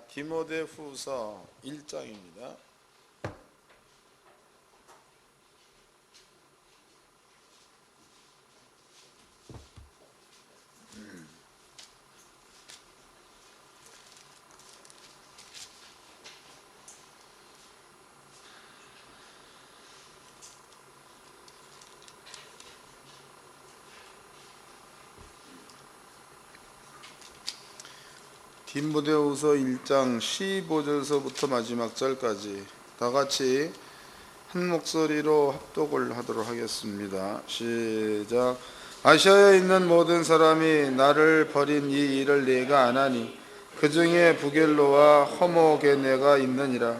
디모데후서 1장입니다. 디모데후서 1장 15절서부터 마지막 절까지 다 같이 한 목소리로 합독을 하도록 하겠습니다. 시작. 아시아에 있는 모든 사람이 나를 버린 이 일을 내가 안하니 그 중에 부겔로와 허모게네가 있느니라.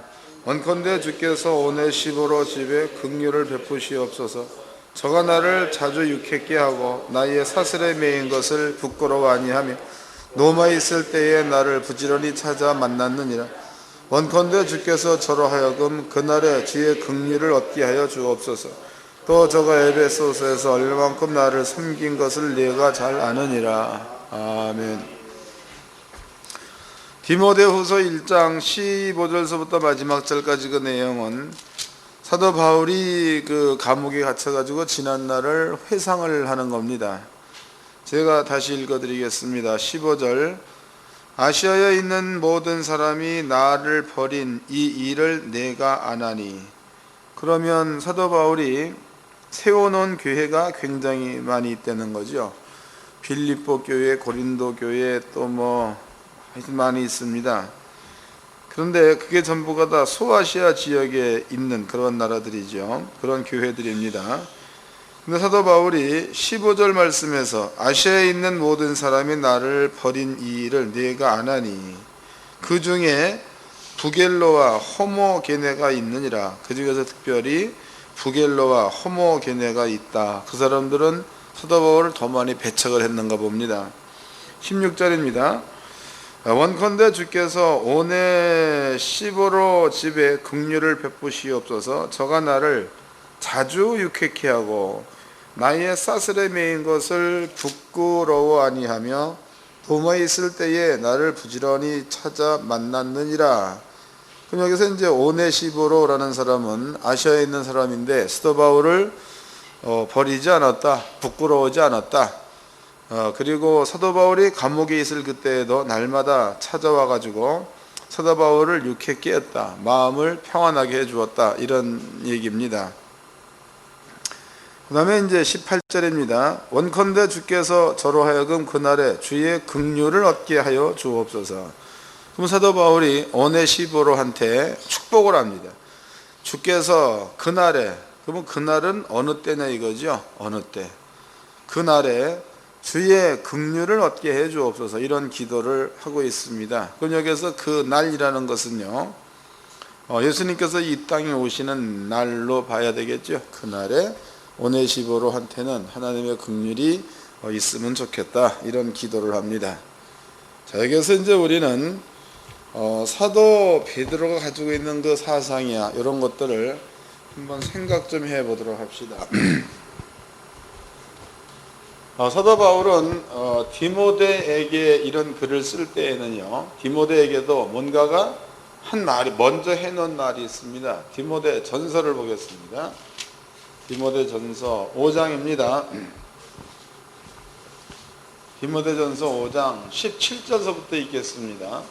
원컨대 주께서 오네시보로 집에 긍휼을 베푸시옵소서. 저가 나를 자주 유쾌케 하고 나의 사슬에 매인 것을 부끄러워 아니하며 노마에 있을 때에 나를 부지런히 찾아 만났느니라. 원컨대 주께서 저로 하여금 그날에 주의 긍휼을 얻게 하여 주옵소서. 또 저가 에베소서에서 얼마만큼 나를 섬긴 것을 내가 잘 아느니라. 아멘. 디모데후서 1장 15절서부터 마지막 절까지 그 내용은 사도 바울이 그 감옥에 갇혀가지고 지난 날을 회상을 하는 겁니다. 제가 다시 읽어드리겠습니다. 15절. 아시아에 있는 모든 사람이 나를 버린 이 일을 내가 안하니. 그러면 사도 바울이 세워놓은 교회가 굉장히 많이 있다는 거죠. 빌립보 교회, 고린도 교회, 또 많이 있습니다. 그런데 그게 전부가 다 소아시아 지역에 있는 그런 나라들이죠. 그런 교회들입니다. 근데 사도 바울이 15절 말씀에서 아시아에 있는 모든 사람이 나를 버린 이 일을 내가 안하니 그 중에 부겔로와 호모게네가 있느니라. 그 중에서 특별히 부겔로와 호모게네가 있다. 그 사람들은 사도 바울을 더 많이 배척을 했는가 봅니다. 16절입니다. 원컨대 주께서 오네시보로 집에 긍휼을 베푸시옵소서. 저가 나를 자주 유쾌케 하고 나의 사슬에 매인 것을 부끄러워 아니하며 도마에 있을 때에 나를 부지런히 찾아 만났느니라. 그럼 여기서 이제 오네시보로라는 사람은 아시아에 있는 사람인데 사도 바울을 버리지 않았다, 부끄러워하지 않았다. 그리고 사도 바울이 감옥에 있을 그때에도 날마다 찾아와 가지고 사도 바울을 유쾌케 했다, 마음을 평안하게 해주었다, 이런 얘기입니다. 그 다음에 이제 18절입니다. 원컨대 주께서 저로 하여금 그날에 주의 긍휼을 얻게 하여 주옵소서. 그럼 사도 바울이 오네시보로한테 축복을 합니다. 주께서 그날에, 그러면 그날은 어느 때냐 이거죠. 어느 때. 그날에 주의 긍휼을 얻게 해 주옵소서, 이런 기도를 하고 있습니다. 그럼 여기서 그 날이라는 것은요, 예수님께서 이 땅에 오시는 날로 봐야 되겠죠. 그날에 오네시보로한테는 하나님의 긍휼이 있으면 좋겠다, 이런 기도를 합니다. 자, 여기서 이제 우리는 사도 베드로가 가지고 있는 그 사상이야, 이런 것들을 한번 생각 좀 해보도록 합시다. 사도 바울은 디모데에게 이런 글을 쓸 때에는요, 디모데에게도 뭔가가 한 말이 먼저 해놓은 말이 있습니다. 디모데 전서를 보겠습니다. 디모데전서 5장입니다. 디모데전서 5장 17절서부터 읽겠습니다.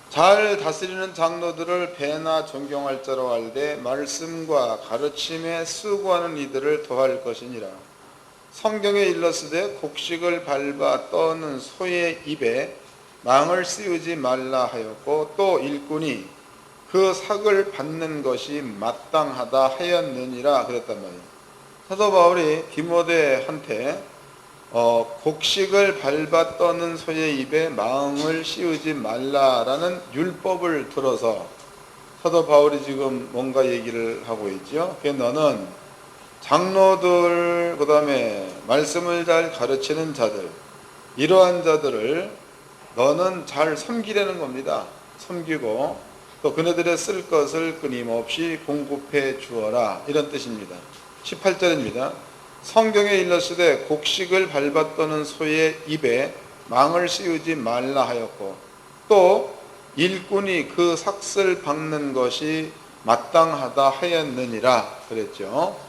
잘 다스리는 장로들을 배나 존경할 자로 알되 말씀과 가르침에 수고하는 이들을 더할 것이니라. 성경에 일렀으되 곡식을 밟아 떠는 소의 입에 망을 씌우지 말라 하였고, 또 일꾼이 그 삭을 받는 것이 마땅하다 하였느니라 그랬단 말이에요. 사도 바울이 디모데한테 곡식을 밟아 떠는 소의 입에 망을 씌우지 말라라는 율법을 들어서 사도 바울이 지금 뭔가 얘기를 하고 있죠. 그게 너는 장로들, 그 다음에 말씀을 잘 가르치는 자들, 이러한 자들을 너는 잘 섬기려는 겁니다. 섬기고 또 그네들의 쓸 것을 끊임없이 공급해 주어라, 이런 뜻입니다. 18절입니다. 성경에 일렀으되 곡식을 밟아 떠는 소의 입에 망을 씌우지 말라 하였고, 또 일꾼이 그 삭슬 박는 것이 마땅하다 하였느니라 그랬죠.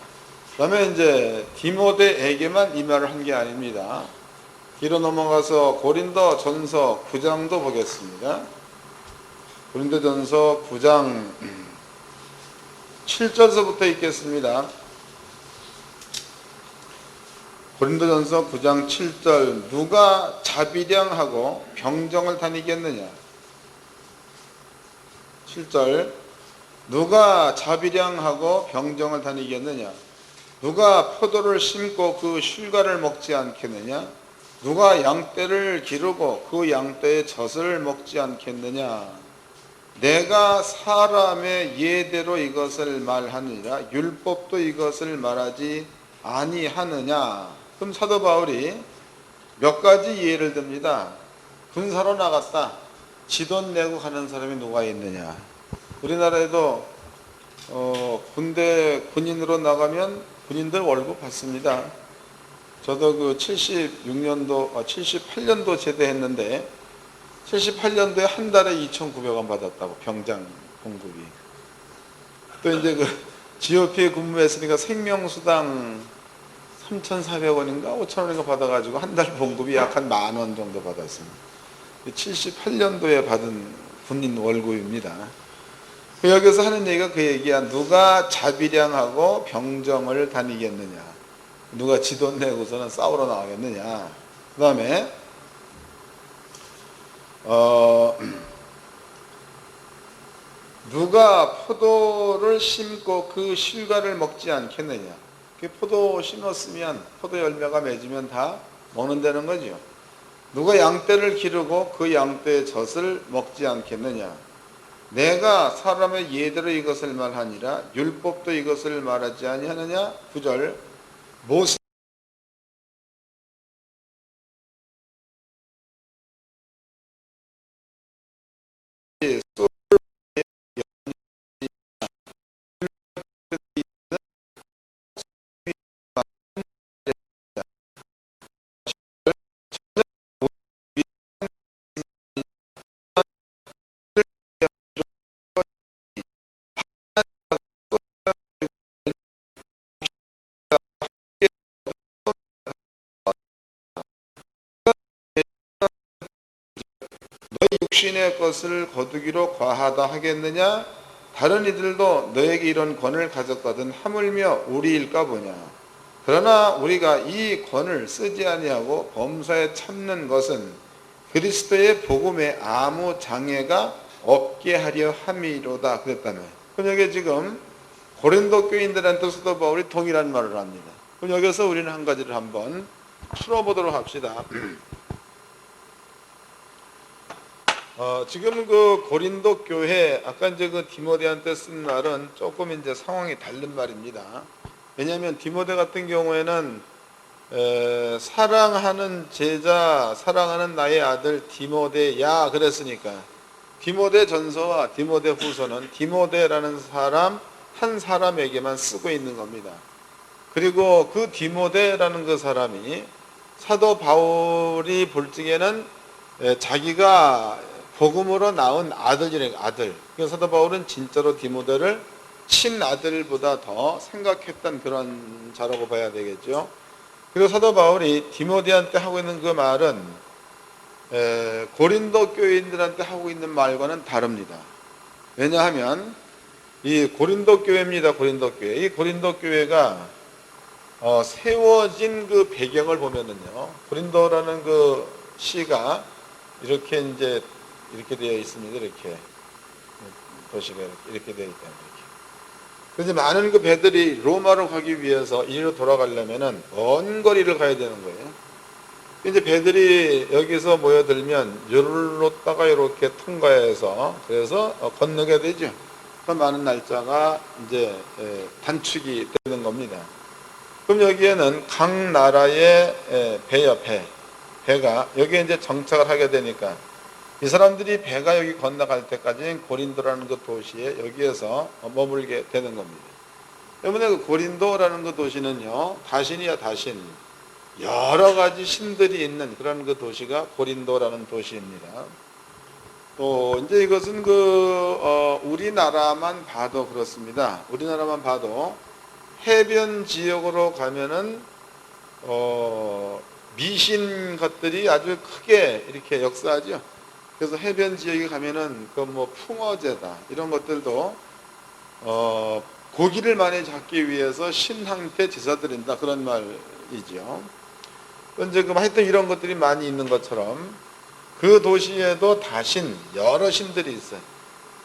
그 다음에 이제 디모데에게만 이 말을 한 게 아닙니다. 뒤로 넘어가서 고린도 전서 9장도 보겠습니다. 고린도 전서 9장 7절서부터 읽겠습니다. 고린도 전서 9장 7절 누가 자비량하고 병정을 다니겠느냐. 7절 누가 자비량하고 병정을 다니겠느냐. 누가 포도를 심고 그 실과를 먹지 않겠느냐. 누가 양떼를 기르고 그 양떼의 젖을 먹지 않겠느냐. 내가 사람의 예대로 이것을 말하느니라 율법도 이것을 말하지 아니하느냐. 그럼 사도 바울이 몇 가지 예를 듭니다. 군사로 나갔다. 지돈 내고 가는 사람이 누가 있느냐. 우리나라에도 군대 군인으로 나가면 군인들 월급 받습니다. 저도 그 78년도 제대했는데 78년도에 한 달에 2,900원 받았다고, 병장 봉급이. 또 이제 그 GOP에 근무했으니까 생명수당 3,400원인가 5,000원인가 받아가지고 한 달 봉급이 약 한 10,000원 정도 받았습니다. 78년도에 받은 군인 월급입니다. 여기서 하는 얘기가 그 얘기야. 누가 자비량하고 병정을 다니겠느냐. 누가 지돈 내고서는 싸우러 나가겠느냐. 그 다음에 누가 포도를 심고 그 실과를 먹지 않겠느냐. 포도 심었으면 포도 열매가 맺으면 다 먹는다는 거죠. 누가 양떼를 기르고 그 양떼의 젖을 먹지 않겠느냐. 내가 사람의 예대로 이것을 말하니라 율법도 이것을 말하지 아니하느냐. 9절 모세 육신의 것을 거두기로 과하다 하겠느냐. 다른 이들도 너에게 이런 권을 가졌거든 하물며 우리일까 보냐. 그러나 우리가 이 권을 쓰지 아니하고 범사에 참는 것은 그리스도의 복음에 아무 장애가 없게 하려 함이로다 그랬다며. 그럼 여기 지금 고린도 교인들한테 사도 바울이 동일한 말을 합니다. 그럼 여기서 우리는 한 가지를 한번 풀어보도록 합시다. 지금 그 고린도 교회, 아까 이제 그 디모데한테 쓴 말은 조금 이제 상황이 다른 말입니다. 왜냐하면 디모데 같은 경우에는 사랑하는 제자, 사랑하는 나의 아들 디모데야 그랬으니까 디모데 전서와 디모데 후서는 디모데라는 사람 한 사람에게만 쓰고 있는 겁니다. 그리고 그 디모데라는 그 사람이 사도 바울이 볼 적에는 자기가 복음으로 낳은 아들이래, 아들. 그래서 사도 바울은 진짜로 디모데를 친아들보다 더 생각했던 그런 자라고 봐야 되겠죠. 그리고 사도 바울이 디모데한테 하고 있는 그 말은 고린도 교인들한테 하고 있는 말과는 다릅니다. 왜냐하면 이 고린도 교회입니다. 고린도 교회. 이 고린도 교회가 세워진 그 배경을 보면은요, 고린도라는 그 시가 이렇게 이제 이렇게 되어 있습니다. 이렇게 도시가 이렇게 되어 있다. 이렇게. 그래서 많은 그 배들이 로마로 가기 위해서 이리로 돌아가려면은 먼 거리를 가야 되는 거예요. 이제 배들이 여기서 모여들면 요로다가 이렇게 통과해서 그래서 건너게 되죠. 그 많은 날짜가 이제 단축이 되는 겁니다. 그럼 여기에는 각 나라의 배요, 배가 여기에 이제 정착을 하게 되니까 이 사람들이 배가 여기 건너갈 때까지 고린도라는 그 도시에 여기에서 머물게 되는 겁니다. 때문에 그 고린도라는 그 도시는요, 다신이야 다신. 여러 가지 신들이 있는 그런 그 도시가 고린도라는 도시입니다. 또 이제 이것은 우리나라만 봐도 그렇습니다. 우리나라만 봐도 해변 지역으로 가면은 미신 것들이 아주 크게 이렇게 역사하죠. 그래서 해변 지역에 가면은 그 뭐 풍어제다 이런 것들도 고기를 많이 잡기 위해서 신한테 제사 드린다 그런 말이죠. 이제 하여튼 이런 것들이 많이 있는 것처럼 그 도시에도 다신 여러 신들이 있어요.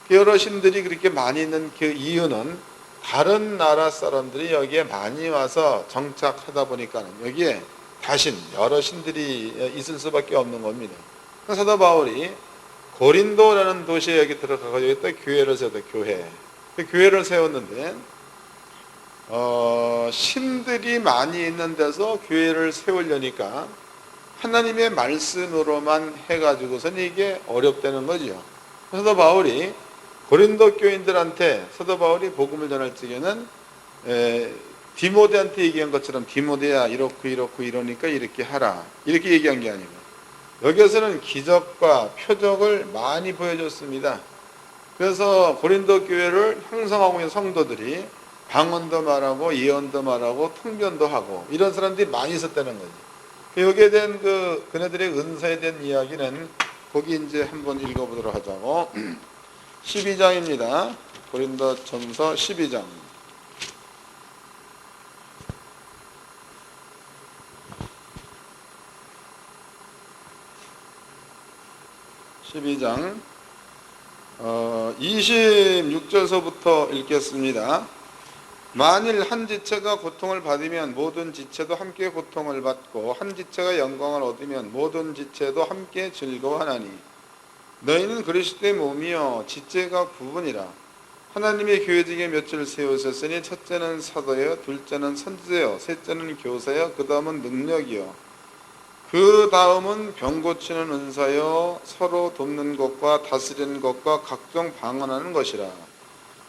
그 여러 신들이 그렇게 많이 있는 그 이유는 다른 나라 사람들이 여기에 많이 와서 정착하다 보니까 여기에 다신 여러 신들이 있을 수밖에 없는 겁니다. 사도 바울이 고린도라는 도시에 여기 들어가서 여기다 교회를 세웠다. 교회. 그 교회를 세웠는데 신들이 많이 있는 데서 교회를 세우려니까 하나님의 말씀으로만 해가지고선 이게 어렵다는 거죠. 사도 바울이 고린도 교인들한테 사도 바울이 복음을 전할 적에는 디모데한테 얘기한 것처럼 디모데야 이렇고 이러니까 이렇게 하라 이렇게 얘기한 게 아니고 여기서는 기적과 표적을 많이 보여줬습니다. 그래서 고린도 교회를 형성하고 있는 성도들이 방언도 말하고 예언도 말하고 통변도 하고 이런 사람들이 많이 있었다는 거죠. 여기에 대한 그네들의 은사에 대한 이야기는 거기 이제 한번 읽어보도록 하자고. 12장입니다. 고린도전서 12장. (12장) 26절서부터 읽겠습니다. 만일 한 지체가 고통을 받으면 모든 지체도 함께 고통을 받고 한 지체가 영광을 얻으면 모든 지체도 함께 즐거워하나니 너희는 그리스도의 몸이요 지체가 구분이라. 하나님의 교회 중에 몇을 세우셨으니 첫째는 사도요 둘째는 선지자요 셋째는 교사요 그 다음은 능력이요 그 다음은 병 고치는 은사요 서로 돕는 것과 다스리는 것과 각종 방언하는 것이라.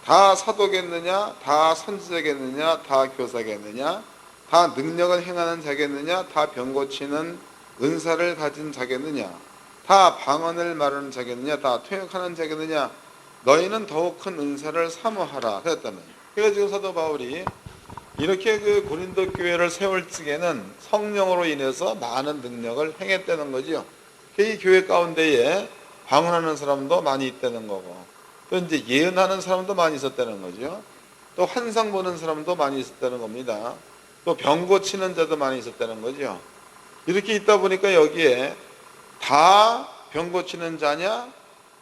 다 사도겠느냐 다 선지자겠느냐 다 교사겠느냐 다 능력을 행하는 자겠느냐 다 병 고치는 은사를 가진 자겠느냐 다 방언을 말하는 자겠느냐 다 통역하는 자겠느냐 너희는 더욱 큰 은사를 사모하라 그랬다면. 그래서 지금 사도 바울이 이렇게 그 고린도 교회를 세울 적에는 성령으로 인해서 많은 능력을 행했다는 거죠. 이 교회 가운데에 방언하는 사람도 많이 있다는 거고 또 이제 예언하는 사람도 많이 있었다는 거죠. 또 환상 보는 사람도 많이 있었다는 겁니다. 또 병 고치는 자도 많이 있었다는 거죠. 이렇게 있다 보니까 여기에 다 병 고치는 자냐,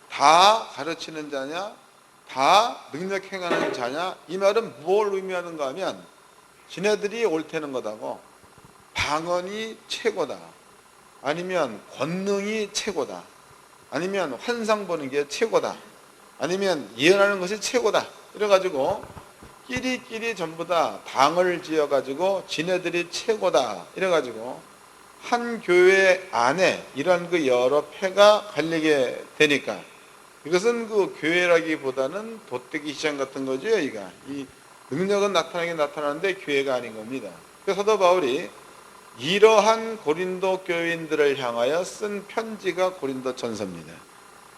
다 가르치는 자냐, 다 능력 행하는 자냐, 이 말은 뭘 의미하는가 하면 지네들이 옳다는 거다고, 방언이 최고다, 아니면 권능이 최고다, 아니면 환상 보는 게 최고다, 아니면 예언하는 것이 최고다. 이래가지고 끼리끼리 전부 다 당을 지어가지고 지네들이 최고다. 이래가지고 한 교회 안에 이러한 그 여러 패가 갈리게 되니까 이것은 그 교회라기보다는 도떼기 시장 같은 거죠. 이 능력은 나타나긴 나타나는데 교회가 아닌 겁니다. 그래서 사도 바울이 이러한 고린도 교인들을 향하여 쓴 편지가 고린도 전서입니다.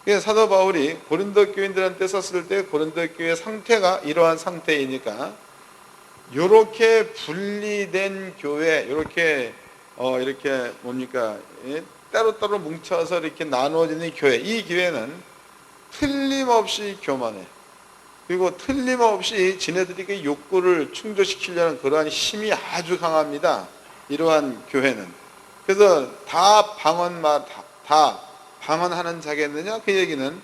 그래서 사도 바울이 고린도 교인들한테 썼을 때 고린도 교회 상태가 이러한 상태이니까 이렇게 분리된 교회, 이렇게 뭡니까? 따로따로 뭉쳐서 이렇게 나누어지는 교회, 이 교회는 틀림없이 교만해. 그리고 틀림없이 지네들이 그 욕구를 충족시키려는 그러한 힘이 아주 강합니다. 이러한 교회는. 그래서 다 방언하는 자겠느냐? 그 얘기는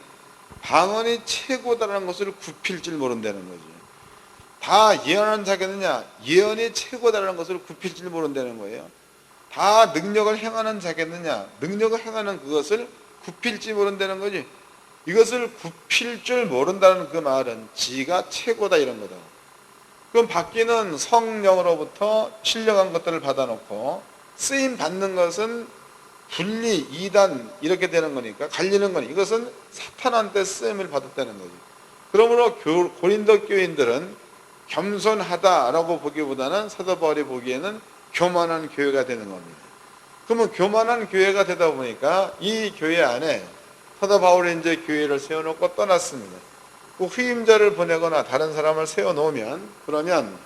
방언이 최고다라는 것을 굽힐 줄 모른다는 거죠. 다 예언하는 자겠느냐? 예언이 최고다라는 것을 굽힐 줄 모른다는 거예요. 다 능력을 행하는 자겠느냐? 능력을 행하는 그것을 굽힐지 모른다는 거지. 이것을 굽힐 줄 모른다는 그 말은 지가 최고다 이런 거다. 그럼 받기는 성령으로부터 신령한 것들을 받아놓고 쓰임 받는 것은 분리, 이단 이렇게 되는 거니까 갈리는 거니 이것은 사탄한테 쓰임을 받았다는 거지. 그러므로 고린도 교인들은 겸손하다라고 보기보다는 사도 바울이 보기에는 교만한 교회가 되는 겁니다. 그러면 교만한 교회가 되다 보니까 이 교회 안에 사도 바울이 이제 교회를 세워놓고 떠났습니다. 그 후임자를 보내거나 다른 사람을 세워놓으면, 그러면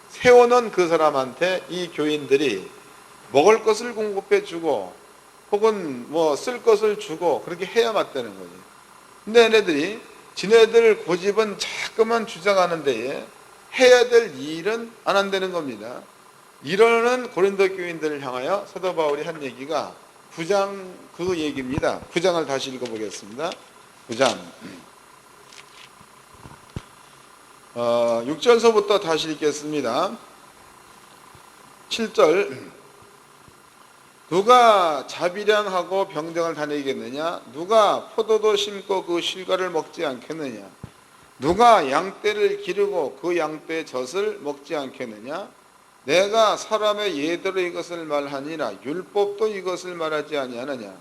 세워놓은 그 사람한테 이 교인들이 먹을 것을 공급해 주고 혹은 뭐 쓸 것을 주고 그렇게 해야 맞다는 거지. 근데 얘네들이 지네들 고집은 자꾸만 주장하는 데에 해야 될 일은 안 한다는 겁니다. 이러는 고린도 교인들을 향하여 사도 바울이 한 얘기가 9장 그 얘기입니다. 9장을 다시 읽어보겠습니다. 9장 6절서부터 다시 읽겠습니다. 7절 누가 자비량하고 병정을 다니겠느냐? 누가 포도도 심고 그 실과를 먹지 않겠느냐? 누가 양떼를 기르고 그 양떼의 젖을 먹지 않겠느냐? 내가 사람의 예대로 이것을 말하니라 율법도 이것을 말하지 아니하느냐?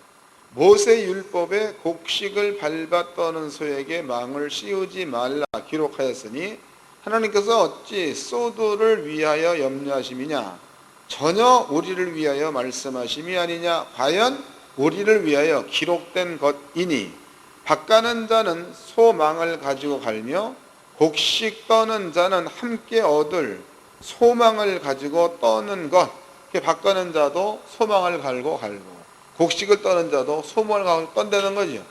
모세 율법에 곡식을 밟아 떠는 소에게 망을 씌우지 말라 기록하였으니 하나님께서 어찌 소도를 위하여 염려하심이냐? 전혀 우리를 위하여 말씀하심이 아니냐? 과연 우리를 위하여 기록된 것이니 밭가는 자는 소망을 가지고 갈며 곡식 떠는 자는 함께 얻을 소망을 가지고 떠는 것. 밭가는 자도 소망을 갈고 곡식을 떠는 자도 소망을 가지고 떤다는 거죠.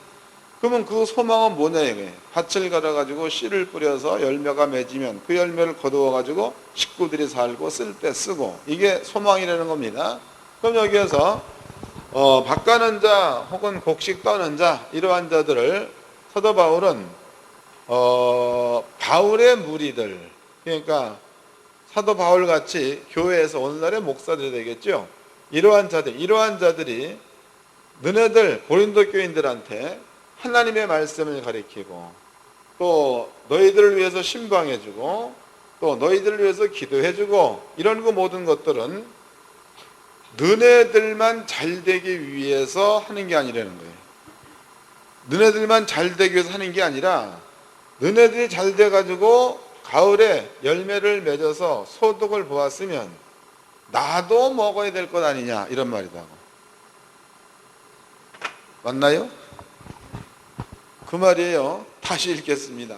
그러면 그 소망은 뭐냐 이게? 밭을 갈아가지고 씨를 뿌려서 열매가 맺으면 그 열매를 거두어가지고 식구들이 살고 쓸 때 쓰고, 이게 소망이라는 겁니다. 그럼 여기에서 밭가는 자 혹은 곡식 떠는 자, 이러한 자들을 사도 바울은 바울의 무리들, 그러니까 사도 바울 같이 교회에서 오늘날의 목사들이 되겠죠. 이러한 자들이 너네들 고린도 교인들한테 하나님의 말씀을 가리키고 또 너희들을 위해서 신방해주고 또 너희들을 위해서 기도해주고 이런 그 모든 것들은 너네들만 잘되기 위해서 하는 게 아니라는 거예요. 너네들만 잘되기 위해서 하는 게 아니라 너네들이 잘돼가지고 가을에 열매를 맺어서 소득을 보았으면 나도 먹어야 될 것 아니냐, 이런 말이다. 맞나요? 그 말이에요. 다시 읽겠습니다.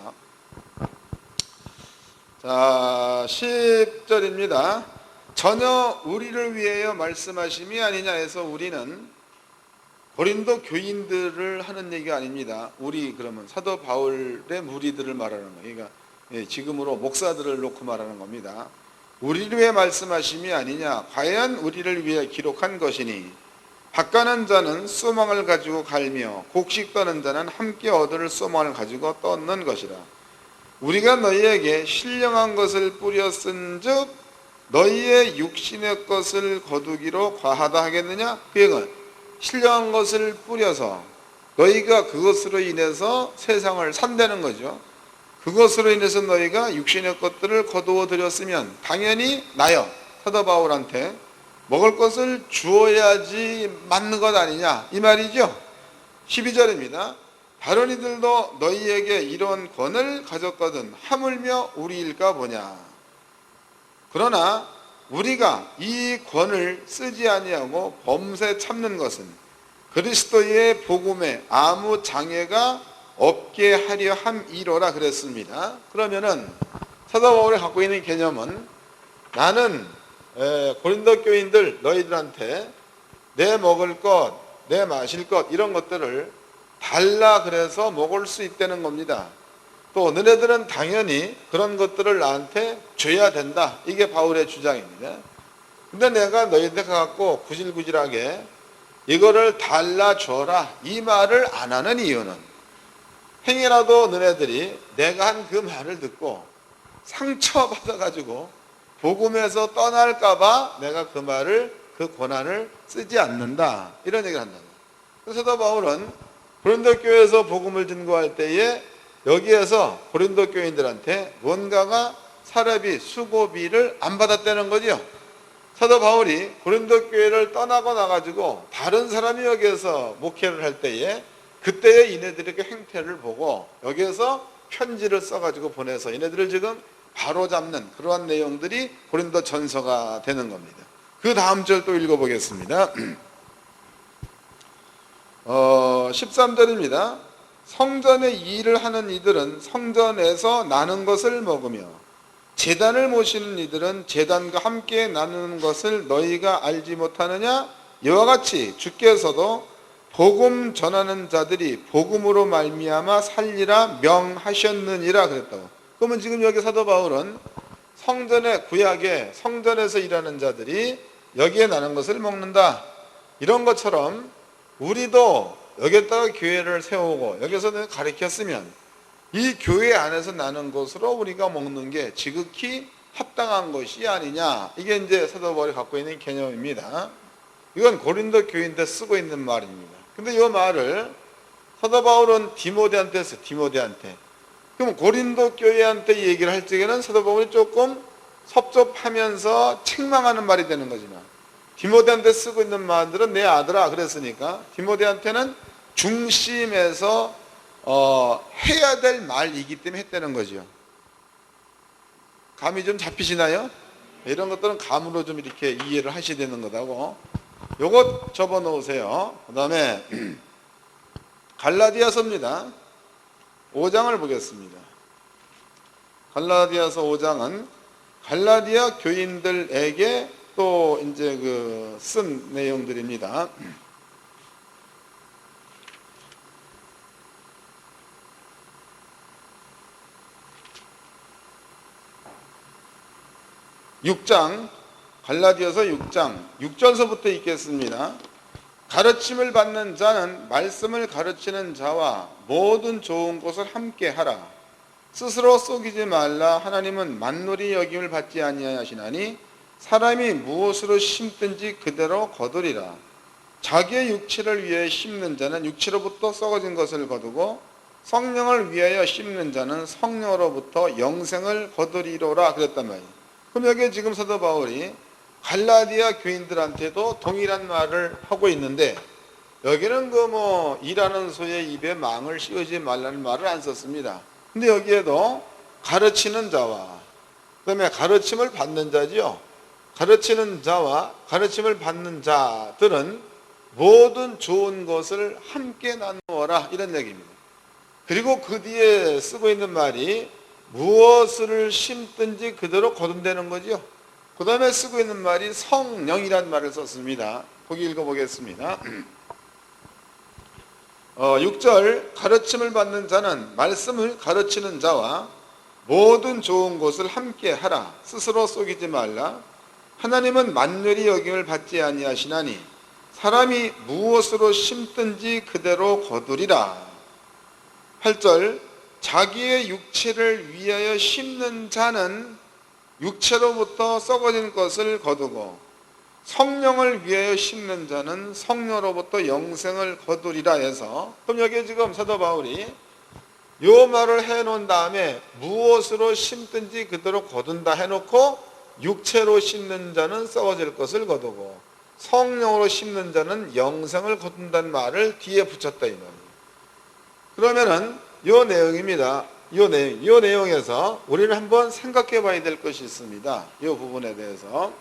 자, 10절입니다. 전혀 우리를 위하여 말씀하심이 아니냐 해서 우리는 고린도 교인들을 하는 얘기가 아닙니다. 우리 그러면 사도 바울의 무리들을 말하는 거예요. 그러니까 지금으로 목사들을 놓고 말하는 겁니다. 우리를 위해 말씀하심이 아니냐? 과연 우리를 위해 기록한 것이니 밭가는 자는 소망을 가지고 갈며 곡식 떠는 자는 함께 얻을 소망을 가지고 떠는 것이라. 우리가 너희에게 신령한 것을 뿌렸은즉 너희의 육신의 것을 거두기로 과하다 하겠느냐? 그 얘기는 신령한 것을 뿌려서 너희가 그것으로 인해서 세상을 산다는 거죠. 그것으로 인해서 너희가 육신의 것들을 거두어 들였으면 당연히 나여 사도 바울한테 먹을 것을 주어야지 맞는 것 아니냐, 이 말이죠. 12절입니다. 다른 이들도 너희에게 이런 권을 가졌거든 하물며 우리일까 보냐. 그러나 우리가 이 권을 쓰지 아니하고 범사에 참는 것은 그리스도의 복음에 아무 장애가 없게 하려 함이로라 그랬습니다. 그러면은 사도 바울이 갖고 있는 개념은 나는 고린도 교인들 너희들한테 내 먹을 것, 내 마실 것 이런 것들을 달라 그래서 먹을 수 있다는 겁니다. 또 너네들은 당연히 그런 것들을 나한테 줘야 된다. 이게 바울의 주장입니다. 근데 내가 너희들 갖고 구질구질하게 이거를 달라 줘라 이 말을 안 하는 이유는 행여라도 너네들이 내가 한 그 말을 듣고 상처받아가지고 복음에서 떠날까봐 내가 그 말을, 그 권한을 쓰지 않는다, 이런 얘기를 한다. 그래서 사도 바울은 고린도 교회에서 복음을 증거할 때에 여기에서 고린도 교인들한테 뭔가가 사례비, 수고비를 안 받았다는 거죠. 사도 바울이 고린도 교회를 떠나고 나가지고 다른 사람이 여기에서 목회를 할 때에 그때의 이네들의 행태를 보고 여기에서 편지를 써가지고 보내서 이네들을 지금 바로 잡는 그러한 내용들이 고린도 전서가 되는 겁니다. 그 다음 절 또 읽어보겠습니다. 13절입니다. 성전의 일을 하는 이들은 성전에서 나는 것을 먹으며 제단을 모시는 이들은 제단과 함께 나누는 것을 너희가 알지 못하느냐? 이와 같이 주께서도 복음 전하는 자들이 복음으로 말미암아 살리라 명하셨느니라 그랬다고. 그러면 지금 여기 사도 바울은 성전의 구약에 성전에서 일하는 자들이 여기에 나는 것을 먹는다, 이런 것처럼 우리도 여기에다가 교회를 세우고 여기서 가르쳤으면 이 교회 안에서 나는 것으로 우리가 먹는 게 지극히 합당한 것이 아니냐, 이게 이제 사도 바울이 갖고 있는 개념입니다. 이건 고린도 교인들 쓰고 있는 말입니다. 근데 이 말을 사도 바울은 디모데한테 했어요. 디모데한테. 그럼 고린도 교회한테 얘기를 할 적에는 사도 바울이 조금 섭섭하면서 책망하는 말이 되는 거지만, 디모데한테 쓰고 있는 말들은 내 아들아 그랬으니까 디모데한테는 중심에서 해야 될 말이기 때문에 했다는 거죠. 감이 좀 잡히시나요? 이런 것들은 감으로 좀 이렇게 이해를 하셔야 되는 거다고. 요것 접어 놓으세요. 그 다음에 갈라디아서입니다. 5장을 보겠습니다. 갈라디아서 5장은 갈라디아 교인들에게 또 이제 쓴 내용들입니다. 6장, 갈라디아서 6장 6절서부터 읽겠습니다. 가르침을 받는 자는 말씀을 가르치는 자와 모든 좋은 것을 함께 하라. 스스로 속이지 말라. 하나님은 만놀이 여김을 받지 아니하시나니 사람이 무엇으로 심든지 그대로 거두리라. 자기의 육체를 위해 심는 자는 육체로부터 썩어진 것을 거두고 성령을 위하여 심는 자는 성령으로부터 영생을 거두리로라 그랬단 말이에요. 그럼 여기 지금 사도 바울이 갈라디아 교인들한테도 동일한 말을 하고 있는데, 여기는 일하는 소의 입에 망을 씌우지 말라는 말을 안 썼습니다. 근데 여기에도 가르치는 자와 그다음에 가르침을 받는 자지요. 가르치는 자와 가르침을 받는 자들은 모든 좋은 것을 함께 나누어라, 이런 얘기입니다. 그리고 그 뒤에 쓰고 있는 말이 무엇을 심든지 그대로 거둔다는 거죠. 그 다음에 쓰고 있는 말이 성령이라는 말을 썼습니다. 거기 읽어보겠습니다. 6절 가르침을 받는 자는 말씀을 가르치는 자와 모든 좋은 것을 함께 하라. 스스로 속이지 말라. 하나님은 만멸이 여김을 받지 아니하시나니 사람이 무엇으로 심든지 그대로 거두리라. 8절 자기의 육체를 위하여 심는 자는 육체로부터 썩어진 것을 거두고 성령을 위하여 심는 자는 성령으로부터 영생을 거두리라 해서, 그럼 여기 지금 사도 바울이 요 말을 해놓은 다음에 무엇으로 심든지 그대로 거둔다 해놓고 육체로 심는 자는 썩어질 것을 거두고 성령으로 심는 자는 영생을 거둔다는 말을 뒤에 붙였다 이 말이에요. 그러면은 요 내용입니다. 요 내용에서 우리는 한번 생각해 봐야 될 것이 있습니다. 이 부분에 대해서.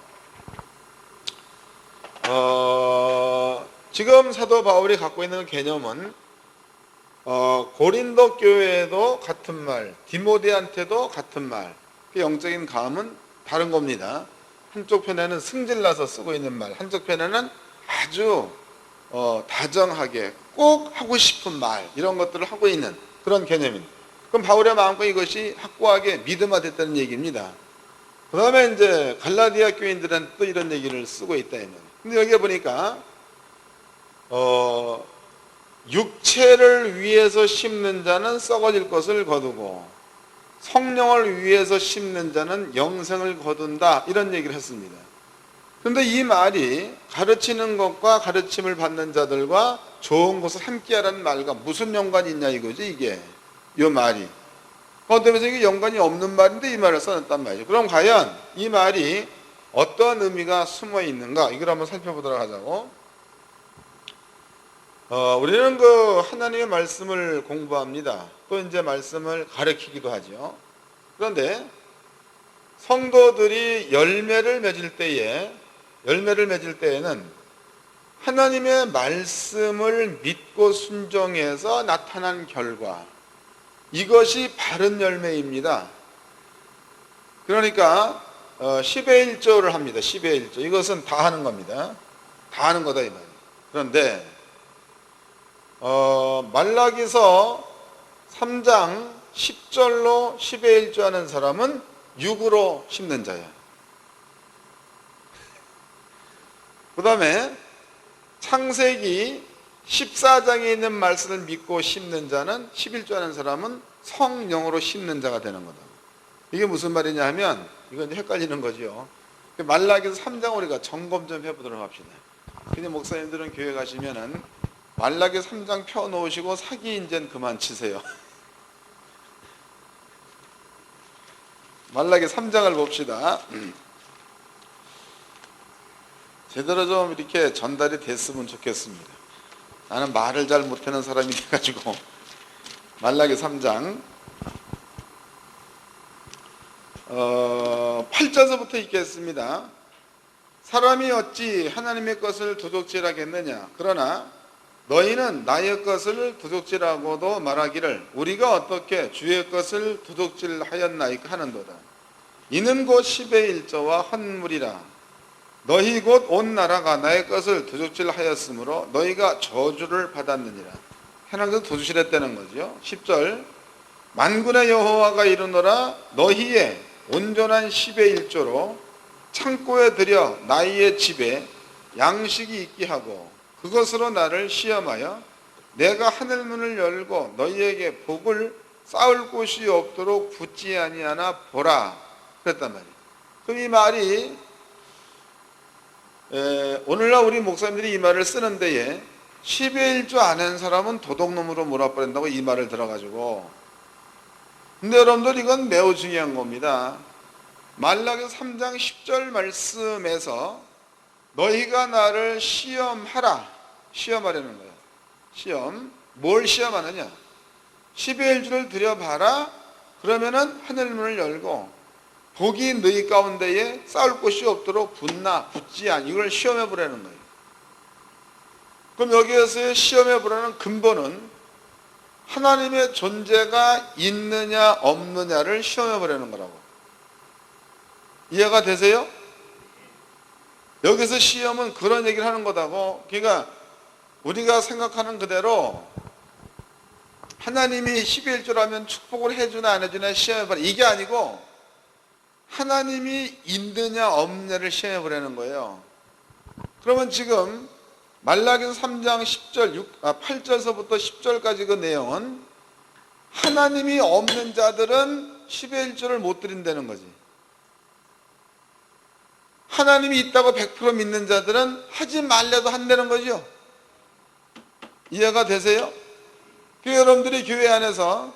지금 사도 바울이 갖고 있는 개념은 고린도 교회에도 같은 말, 디모데한테도 같은 말, 그 영적인 감은 다른 겁니다. 한쪽 편에는 승질나서 쓰고 있는 말, 한쪽 편에는 아주 다정하게 꼭 하고 싶은 말, 이런 것들을 하고 있는 그런 개념입니다. 그럼 바울의 마음과 이것이 확고하게 믿음화됐다는 얘기입니다. 그 다음에 이제 갈라디아 교인들은 또 이런 얘기를 쓰고 있다. 근데 여기 보니까 육체를 위해서 심는 자는 썩어질 것을 거두고 성령을 위해서 심는 자는 영생을 거둔다, 이런 얘기를 했습니다. 그런데 이 말이 가르치는 것과 가르침을 받는 자들과 좋은 것을 함께 하라는 말과 무슨 연관이 있냐 이거지, 이게. 이 말이. 그렇다고 해서 이게 연관이 없는 말인데 이 말을 써놨단 말이죠. 그럼 과연 이 말이 어떤 의미가 숨어 있는가, 이걸 한번 살펴보도록 하자고. 우리는 하나님의 말씀을 공부합니다. 또 이제 말씀을 가르치기도 하죠. 그런데 성도들이 열매를 맺을 때에는 하나님의 말씀을 믿고 순종해서 나타난 결과, 이것이 바른 열매입니다. 그러니까 10의 1조를 합니다. 10의 1조. 이것은 다 하는 겁니다. 다 하는 거다 이 말이에요. 그런데 말라기서 3장 10절로 10의 1조 하는 사람은 육으로 심는 자야. 그 다음에 창세기 14장에 있는 말씀을 믿고 심는 자는 11조 하는 사람은 성령으로 심는 자가 되는 거다. 이게 무슨 말이냐 하면 이건 헷갈리는 거죠. 말라기서 3장 우리가 점검 좀 해보도록 합시다. 근데 목사님들은 교회 가시면은 말라기 3장 펴놓으시고 사기 인제는 그만 치세요. 말라기 3장을 봅시다. 제대로 좀 이렇게 전달이 됐으면 좋겠습니다. 나는 말을 잘 못하는 사람이 돼가지고. 말라기 3장 8절서부터 읽겠습니다. 사람이 어찌 하나님의 것을 도둑질하겠느냐. 그러나 너희는 나의 것을 도둑질하고도 말하기를 우리가 어떻게 주의 것을 도둑질하였나이까 하는도다. 이는 곧 10의 1조와 헌물이라. 너희 곧 온 나라가 나의 것을 도둑질하였으므로 너희가 저주를 받았느니라. 하나님께서 도둑질했다는 거죠. 10절 만군의 여호와가 이르노라. 너희의 온전한 10의 1조로 창고에 들여 나의 집에 양식이 있게 하고 그것으로 나를 시험하여 내가 하늘 문을 열고 너희에게 복을 쌓을 곳이 없도록 붙지 아니하나 보라. 그랬단 말이에요. 그럼 이 말이 오늘날 우리 목사님들이 이 말을 쓰는 데에 10의 1조 안 한 사람은 도둑놈으로 몰아버린다고 이 말을 들어가지고, 근데 여러분들 이건 매우 중요한 겁니다. 말라기 3장 10절 말씀에서 너희가 나를 시험하라. 시험하려는 거예요. 시험. 뭘 시험하느냐? 10의 1조를 들여봐라. 그러면은 하늘문을 열고 복이 너희 가운데에 쌓을 곳이 없도록 붙지 않. 이걸 시험해 보라는 거예요. 그럼 여기에서의 시험해 보라는 근본은 하나님의 존재가 있느냐 없느냐를 시험해 보라는 거라고. 이해가 되세요? 여기서 시험은 그런 얘기를 하는 거다고. 그러니까 우리가 생각하는 그대로 하나님이 10의 1조라면 축복을 해주나 안 해주나 시험해 보라. 이게 아니고 하나님이 있느냐 없느냐를 시험해 보라는 거예요. 그러면 지금 말라기서 3장 8절서부터 10절까지 그 내용은 하나님이 없는 자들은 10의 1조를 못 드린다는 거지. 하나님이 있다고 100% 믿는 자들은 하지 말래도 한다는 거죠. 이해가 되세요? 그 여러분들이 교회 안에서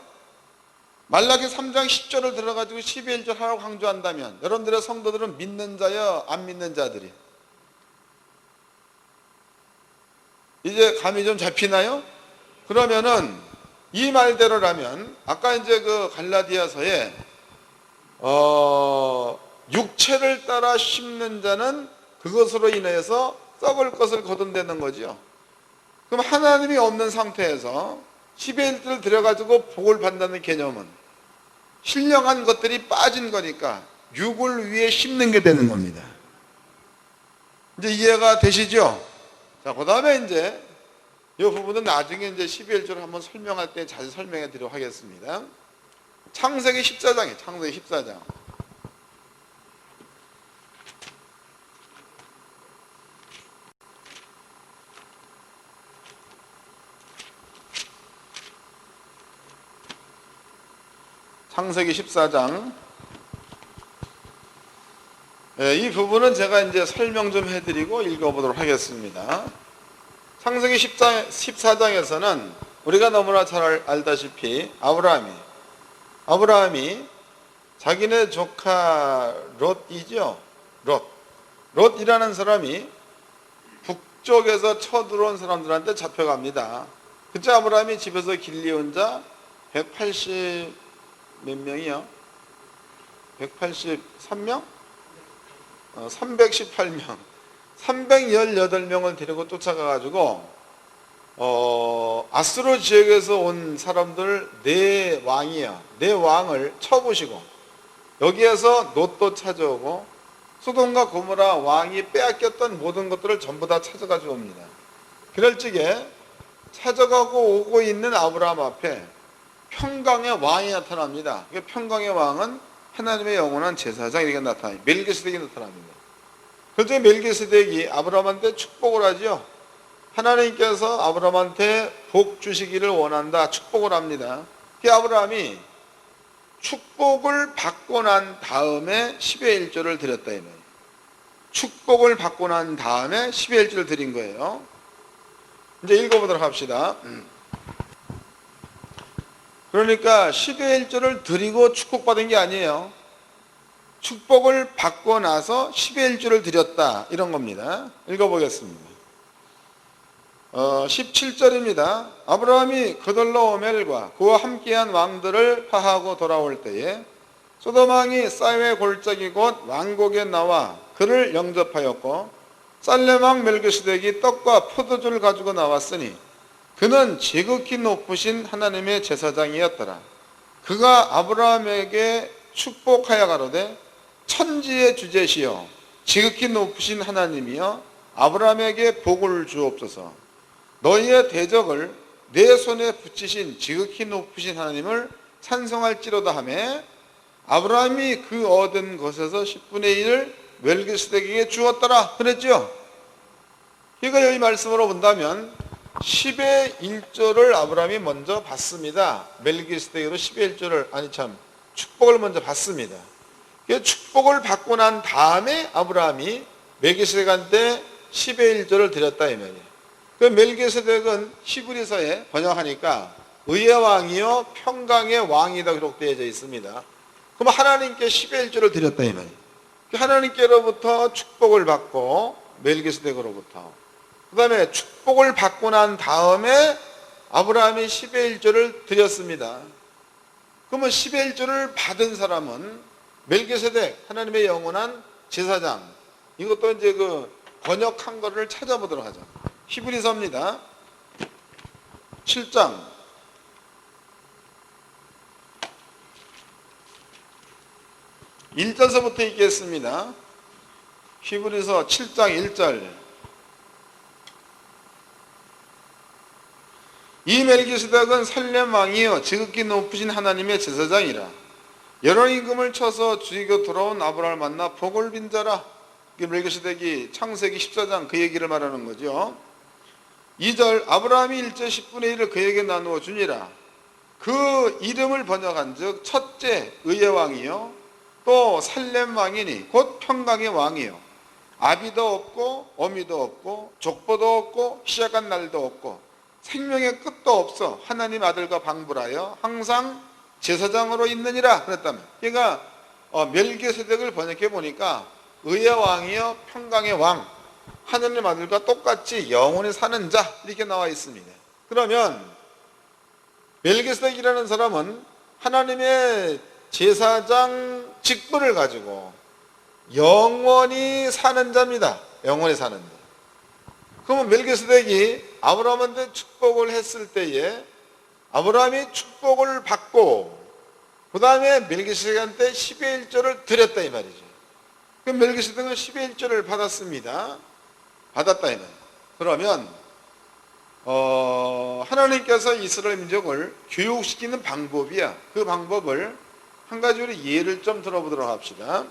말라기 3장 10절을 들어가지고 10의 1조 하라고 강조한다면 여러분들의 성도들은 믿는 자여 안 믿는 자들이 이제 감이 좀 잡히나요? 그러면은 이 말대로라면 아까 이제 그 갈라디아서에 육체를 따라 심는 자는 그것으로 인해서 썩을 것을 거둔다는 거죠. 그럼 하나님이 없는 상태에서 10의 1조를 들여가지고 복을 받는다는 개념은 신령한 것들이 빠진 거니까 육을 위해 심는 게 되는 겁니다. 이제 이해가 되시죠? 자, 그 다음에 이제 이 부분은 나중에 이제 10의 1조를 한번 설명할 때 자세히 설명해 드리도록 하겠습니다. 창세기 14장이에요. 창세기 14장. 창세기 14장. 이 부분은 제가 이제 설명 좀 해드리고 읽어보도록 하겠습니다. 창세기 14장에서는 우리가 너무나 잘 알다시피 아브라함이 자기네 조카 롯이죠. 롯이라는 사람이 북쪽에서 쳐들어온 사람들한테 잡혀갑니다. 그때 아브라함이 집에서 길리온 자 180 몇 명이요? 183명? 318명. 318명을 데리고 쫓아가가지고 아수르 지역에서 온 사람들 네 왕이야. 네 왕을 쳐부시고 여기에서 롯도 찾아오고 소돔과 고모라 왕이 빼앗겼던 모든 것들을 전부 다 찾아가지고 옵니다. 그럴 적에 찾아가고 오고 있는 아브라함 앞에 평강의 왕이 나타납니다. 평강의 왕은 하나님의 영원한 제사장 이렇게 나타납니다. 멜기세덱이 나타납니다. 그래서 멜기세덱이 아브라함한테 축복을 하죠. 하나님께서 아브라함한테 복 주시기를 원한다. 축복을 합니다. 그 아브라함이 축복을 받고 난 다음에 10의 1조를 드렸다 이 말이에요. 축복을 받고 난 다음에 10의 1조를 드린 거예요. 이제 읽어보도록 합시다. 그러니까 10의 1조를 드리고 축복받은 게 아니에요. 축복을 받고 나서 10의 1조를 드렸다 이런 겁니다. 읽어보겠습니다. 17절입니다. 아브라함이 그돌라오멜과 그와 함께한 왕들을 파하고 돌아올 때에 소돔 왕이 사이의 골짜기 곧 왕곡에 나와 그를 영접하였고 살렘 왕 멜기세덱이 떡과 포도주를 가지고 나왔으니 그는 지극히 높으신 하나님의 제사장이었더라. 그가 아브라함에게 축복하여 가로되 천지의 주제시여 지극히 높으신 하나님이여 아브라함에게 복을 주옵소서. 너희의 대적을 내 손에 붙이신 지극히 높으신 하나님을 찬송할지로다 하며 아브라함이 그 얻은 것에서 10분의 1을 멜기세덱에게 주었더라 그랬죠. 그러니까 여기 말씀으로 본다면 10의 1조를 아브라함이 먼저 받습니다. 멜기세덱으로 10의 1조를 축복을 먼저 받습니다. 축복을 받고 난 다음에 아브라함이 멜기세덱한테 10의 1조를 드렸다 이 말이에요. 그 멜기세덱은 히브리서에 번역하니까 의의 왕이요 평강의 왕이다 기록되어져 있습니다. 그럼 하나님께 10의 1조를 드렸다 이 말이에요. 하나님께로부터 축복을 받고 멜기세덱으로부터 그 다음에 축복을 받고 난 다음에 아브라함이 10의 1조를 드렸습니다. 그러면 10의 1조를 받은 사람은 멜기세덱 하나님의 영원한 제사장 이것도 이제 그 번역한 거를 찾아보도록 하죠. 히브리서입니다. 7장 1절서부터 읽겠습니다. 히브리서 7장 1절 이 멜기세덱은 살렘 왕이여 지극히 높으신 하나님의 제사장이라. 여러 임금을 쳐서 죽이고 돌아온 아브라함을 만나 복을 빈 자라. 멜기세덱이 창세기 14장 그 얘기를 말하는 거죠. 2절 아브라함이 일제 10분의 1을 그에게 나누어 주니라. 그 이름을 번역한 즉 첫째 의의 왕이요 또 살렘 왕이니 곧 평강의 왕이요 아비도 없고 어미도 없고 족보도 없고 시작한 날도 없고 생명의 끝도 없어 하나님 아들과 방불하여 항상 제사장으로 있느니라 그랬다면 그러니까 멜기세덱을 번역해 보니까 의의 왕이요 평강의 왕 하나님 아들과 똑같이 영원히 사는 자 이렇게 나와 있습니다. 그러면 멜기세덱이라는 사람은 하나님의 제사장 직분을 가지고 영원히 사는 자입니다. 영원히 사는 자. 그러면 멜기세덱이 아브라함한테 축복을 했을 때에 아브라함이 축복을 받고 그 다음에 멜기세덱한테 10의 1조를 드렸다 이 말이죠. 그럼 멜기세덱은 10의 1조를 받았습니다. 받았다 이 말이에요. 그러면 하나님께서 이스라엘 민족을 교육시키는 방법이야. 그 방법을 한 가지 우리 예를 좀 들어보도록 합시다.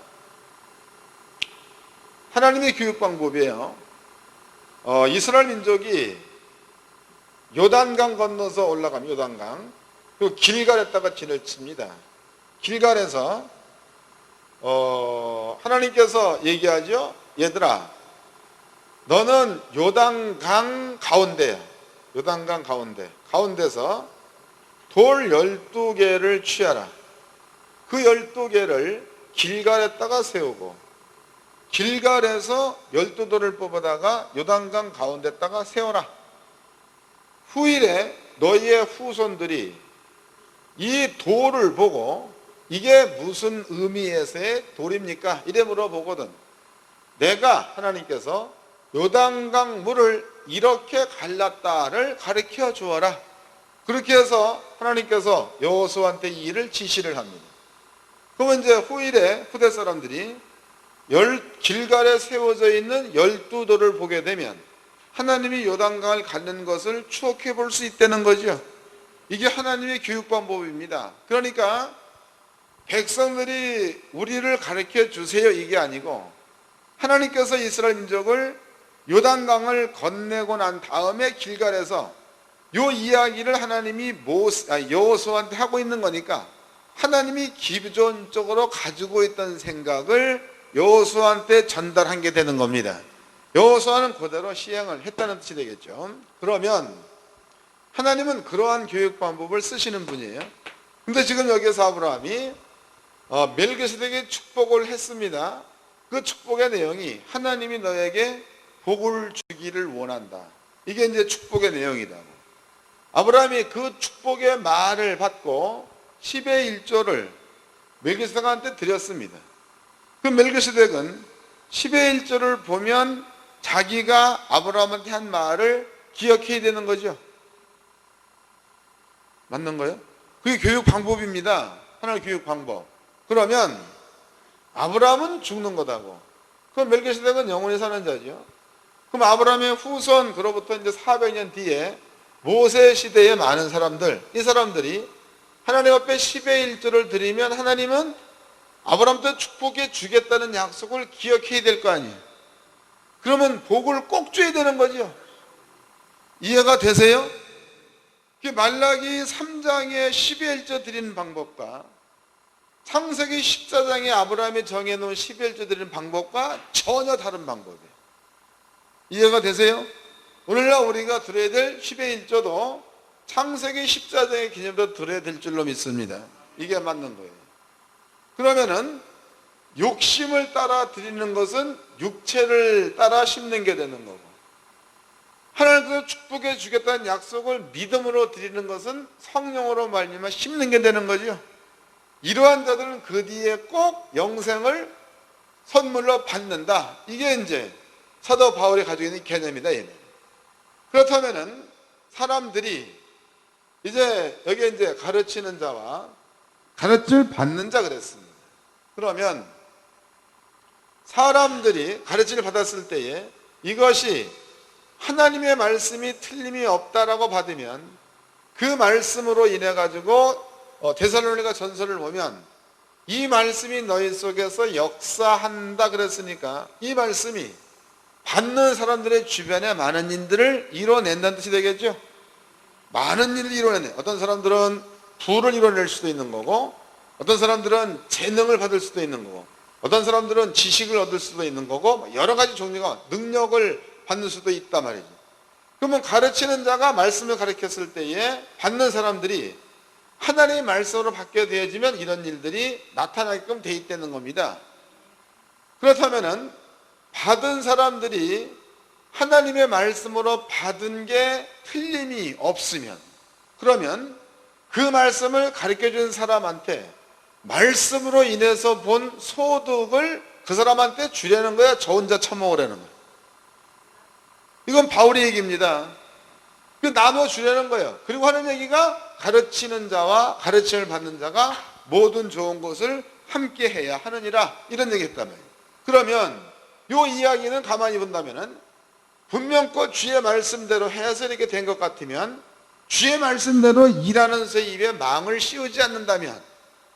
하나님의 교육 방법이에요. 이스라엘 민족이 요단강 건너서 올라가면 요단강 그리고 길갈에다가 진을 칩니다. 길갈에서 하나님께서 얘기하죠. 얘들아 너는 요단강 가운데야. 요단강 가운데서 돌 12개를 취하라. 그 12개를 길갈에다가 세우고 길갈에서 12돌을 뽑아다가 요단강 가운데다가 세워라. 후일에 너희의 후손들이 이 돌을 보고 이게 무슨 의미에서의 돌입니까? 이래 물어보거든. 내가 하나님께서 요단강 물을 이렇게 갈랐다를 가르쳐 주어라. 그렇게 해서 하나님께서 여호수아한테 이 일을 지시를 합니다. 그러면 이제 후일에 후대 사람들이 길갈에 세워져 있는 12돌을 보게 되면 하나님이 요단강을 가는 것을 추억해 볼 수 있다는 거죠. 이게 하나님의 교육 방법입니다. 그러니까 백성들이 우리를 가르쳐 주세요 이게 아니고, 하나님께서 이스라엘 민족을 요단강을 건네고 난 다음에 길갈에서 요 이야기를 하나님이 여호수아한테 하고 있는 거니까, 하나님이 기존적으로 가지고 있던 생각을 여호수아한테 전달한 게 되는 겁니다. 여호수아는 그대로 시행을 했다는 뜻이 되겠죠. 그러면 하나님은 그러한 교육 방법을 쓰시는 분이에요. 근데 지금 여기서 아브라함이 멜기세덱에게 축복을 했습니다. 그 축복의 내용이 하나님이 너에게 복을 주기를 원한다. 이게 이제 축복의 내용이다. 아브라함이 그 축복의 말을 받고 10의 1조를 멜기세덱한테 드렸습니다. 그 멜기세덱은 10의 1조를 보면 자기가 아브라함한테 한 말을 기억해야 되는 거죠. 맞는 거예요? 그게 교육 방법입니다. 하나의 교육 방법. 그러면 아브라함은 죽는 거다고, 그럼 멜기세덱은 영원히 사는 자죠. 그럼 아브라함의 후손, 그로부터 이제 400년 뒤에 모세 시대의 많은 사람들, 이 사람들이 하나님 앞에 10의 1조를 드리면 하나님은 아브라함한테 축복해 주겠다는 약속을 기억해야 될 거 아니에요. 그러면 복을 꼭 줘야 되는 거죠. 이해가 되세요? 말라기 3장에 10의 1조 드리는 방법과 창세기 14장에 아브라함이 정해놓은 10의 1조 드리는 방법과 전혀 다른 방법이에요. 이해가 되세요? 오늘날 우리가 드려야 될 10의 1조도 창세기 14장의 기념으로 드려야 될 줄로 믿습니다. 이게 맞는 거예요. 그러면은 욕심을 따라 드리는 것은 육체를 따라 심는 게 되는 거고, 하나님께서 축복해 주겠다는 약속을 믿음으로 드리는 것은 성령으로 말미암아 심는 게 되는 거죠. 이러한 자들은 그 뒤에 꼭 영생을 선물로 받는다. 이게 이제 사도 바울이 가지고 있는 개념이다. 얘는. 그렇다면은 사람들이 이제 여기 이제 가르치는 자와 가르침을 받는 자 그랬습니다. 그러면 사람들이 가르침을 받았을 때에 이것이 하나님의 말씀이 틀림이 없다라고 받으면 그 말씀으로 인해 가지고 데살로니가 전서를 보면 이 말씀이 너희 속에서 역사한다 그랬으니까 이 말씀이 받는 사람들의 주변에 많은 일들을 이뤄낸다는 뜻이 되겠죠. 많은 일을 이뤄내네. 어떤 사람들은 부를 이뤄낼 수도 있는 거고, 어떤 사람들은 재능을 받을 수도 있는 거고, 어떤 사람들은 지식을 얻을 수도 있는 거고, 여러 가지 종류가 능력을 받는 수도 있단 말이죠. 그러면 가르치는 자가 말씀을 가르쳤을 때에 받는 사람들이 하나님의 말씀으로 받게 되어지면 이런 일들이 나타나게끔 돼 있다는 겁니다. 그렇다면은 받은 사람들이 하나님의 말씀으로 받은 게 틀림이 없으면, 그러면 그 말씀을 가르쳐준 사람한테 말씀으로 인해서 본 소득을 그 사람한테 주려는 거야, 저 혼자 처먹으려는 거야. 이건 바울의 얘기입니다. 나눠주려는 거예요. 그리고 하는 얘기가 가르치는 자와 가르침을 받는 자가 모든 좋은 것을 함께 해야 하느니라, 이런 얘기 했단 말이에요. 그러면 이 이야기는 가만히 본다면은 분명껏 주의 말씀대로 해서 이렇게 된 것 같으면, 주의 말씀대로 일하는 새 입에 망을 씌우지 않는다면,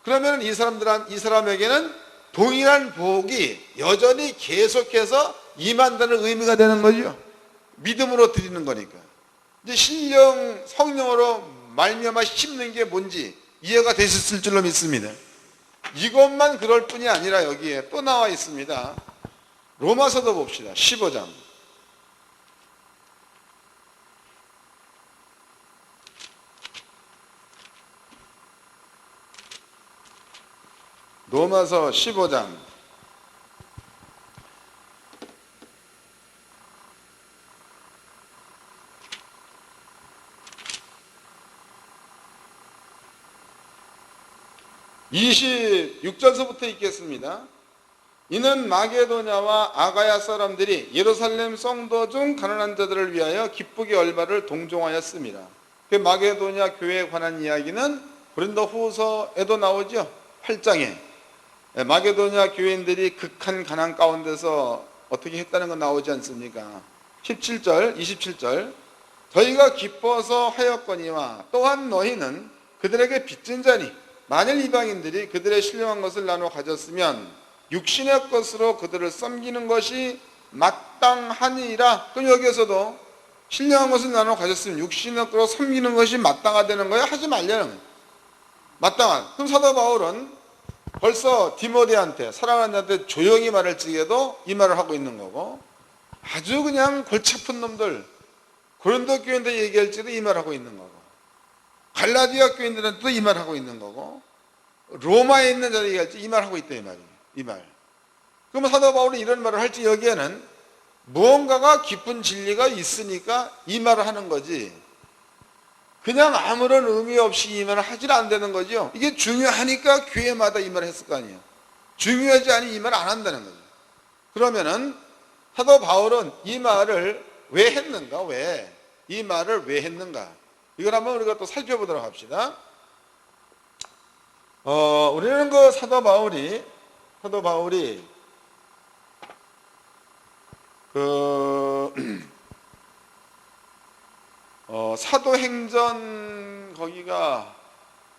그러면 이 사람에게는 동일한 복이 여전히 계속해서 임한다는 의미가 되는 거죠. 믿음으로 드리는 거니까. 이제 신령 성령으로 말미암아 심는 게 뭔지 이해가 되셨을 줄로 믿습니다. 이것만 그럴 뿐이 아니라 여기에 또 나와 있습니다. 로마서도 봅시다. 15장. 로마서 15장 26절서부터 읽겠습니다. 이는 마게도냐와 아가야 사람들이 예루살렘 성도 중 가난한 자들을 위하여 기쁘게 얼마를 동종하였습니다. 그 마게도냐 교회에 관한 이야기는 고린도 후서에도 나오죠. 8장에 마게도냐 교인들이 극한 가난 가운데서 어떻게 했다는 건 나오지 않습니까? 17절, 27절 저희가 기뻐서 하였거니와 또한 너희는 그들에게 빚진 자니 만일 이방인들이 그들의 신령한 것을 나눠 가졌으면 육신의 것으로 그들을 섬기는 것이 마땅하니라. 그럼 여기에서도 신령한 것을 나눠 가졌으면 육신의 것으로 섬기는 것이 마땅하다는 거예요? 하지 말라는 거예요. 마땅한. 그럼 사도 바울은 벌써 디모데한테 사랑하는 자한테 조용히 말할 적에도 이 말을 하고 있는 거고, 아주 그냥 골치 아픈 놈들 고린도 교인들 얘기할 때도 이 말을 하고 있는 거고, 갈라디아 교인들한테도 이 말을 하고 있는 거고, 로마에 있는 자들 얘기할 때 이 말을 하고 있다 이 말이에요. 이 말. 그러면 사도 바울이 이런 말을 할지 여기에는 무언가가 깊은 진리가 있으니까 이 말을 하는 거지, 그냥 아무런 의미 없이 이 말을 하질 않는다는 거죠. 이게 중요하니까 교회마다 이 말을 했을 거 아니에요. 중요하지 않으니 이 말을 안 한다는 거죠. 그러면은 사도 바울은 이 말을 왜 했는가? 왜? 이 말을 왜 했는가? 이걸 한번 우리가 또 살펴보도록 합시다. 우리는 그 사도 바울이 사도행전 거기가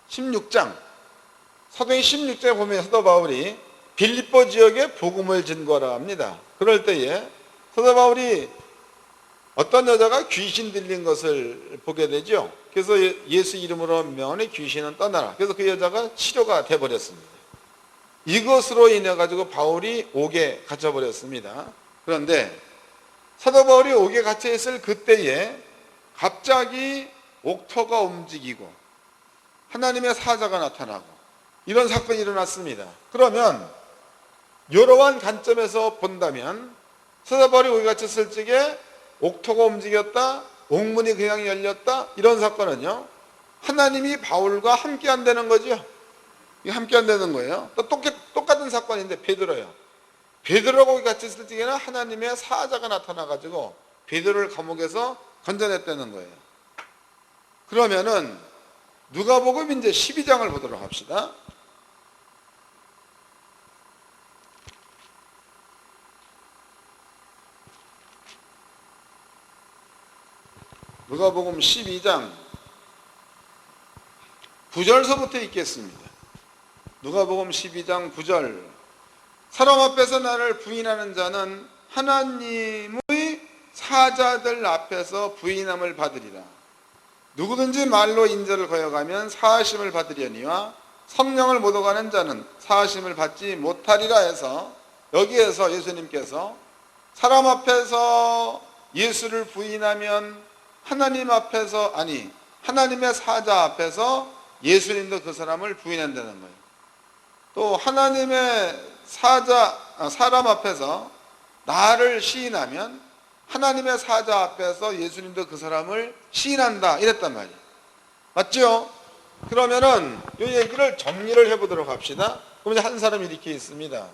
16장, 사도행 16장에 보면 사도 바울이 빌립보 지역에 복음을 증거하라 합니다. 그럴 때에 사도 바울이 어떤 여자가 귀신 들린 것을 보게 되죠. 그래서 예수 이름으로 명하니 귀신은 떠나라. 그래서 그 여자가 치료가 돼버렸습니다. 이것으로 인해 가지고 바울이 옥에 갇혀버렸습니다. 그런데 사도 바울이 옥에 갇혀 있을 그때에 갑자기 옥터가 움직이고 하나님의 사자가 나타나고 이런 사건이 일어났습니다. 그러면 이러한 관점에서 본다면 사도 바울이 옥에 갇혔을 적에 옥터가 움직였다, 옥문이 그냥 열렸다, 이런 사건은요 하나님이 바울과 함께 한다는 거죠. 함께 한다는 거예요. 또 똑같은 사건인데 베드로요. 베드로가 거기 갇혀 있을 때에는 하나님의 사자가 나타나가지고 베드로를 감옥에서 건져냈다는 거예요. 그러면은 누가복음 이제 12장을 보도록 합시다. 누가복음 12장 9절서부터 읽겠습니다. 누가복음 12장 9절 사람 앞에서 나를 부인하는 자는 하나님의 사자들 앞에서 부인함을 받으리라. 누구든지 말로 인자를 거여가면 사하심을 받으려니와 성령을 못 얻어가는 자는 사하심을 받지 못하리라 해서, 여기에서 예수님께서 사람 앞에서 예수를 부인하면 하나님 앞에서, 아니 하나님의 사자 앞에서 예수님도 그 사람을 부인한다는 거예요. 또 하나님의 사람 앞에서 나를 시인하면 하나님의 사자 앞에서 예수님도 그 사람을 시인한다, 이랬단 말이에요. 맞죠? 그러면은 이 얘기를 정리를 해보도록 합시다. 그럼 이제 한 사람이 이렇게 있습니다.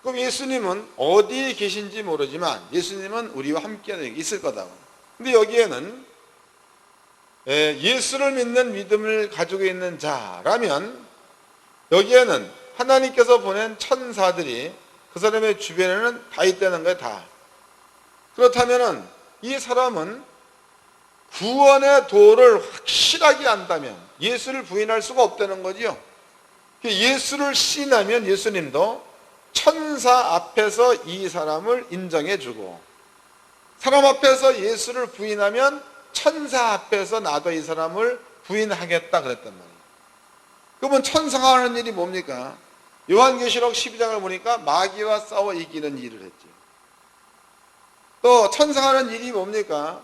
그럼 예수님은 어디에 계신지 모르지만 예수님은 우리와 함께 있을 거다. 근데 여기에는 예수를 믿는 믿음을 가지고 있는 자라면 여기에는 하나님께서 보낸 천사들이 그 사람의 주변에는 다 있다는 거예요. 다. 그렇다면 이 사람은 구원의 도를 확실하게 안다면 예수를 부인할 수가 없다는 거지요. 예수를 신하면 예수님도 천사 앞에서 이 사람을 인정해주고, 사람 앞에서 예수를 부인하면 천사 앞에서 나도 이 사람을 부인하겠다 그랬단 말이에요. 그러면 천사가 하는 일이 뭡니까? 요한계시록 12장을 보니까 마귀와 싸워 이기는 일을 했죠. 또 천사가 하는 일이 뭡니까?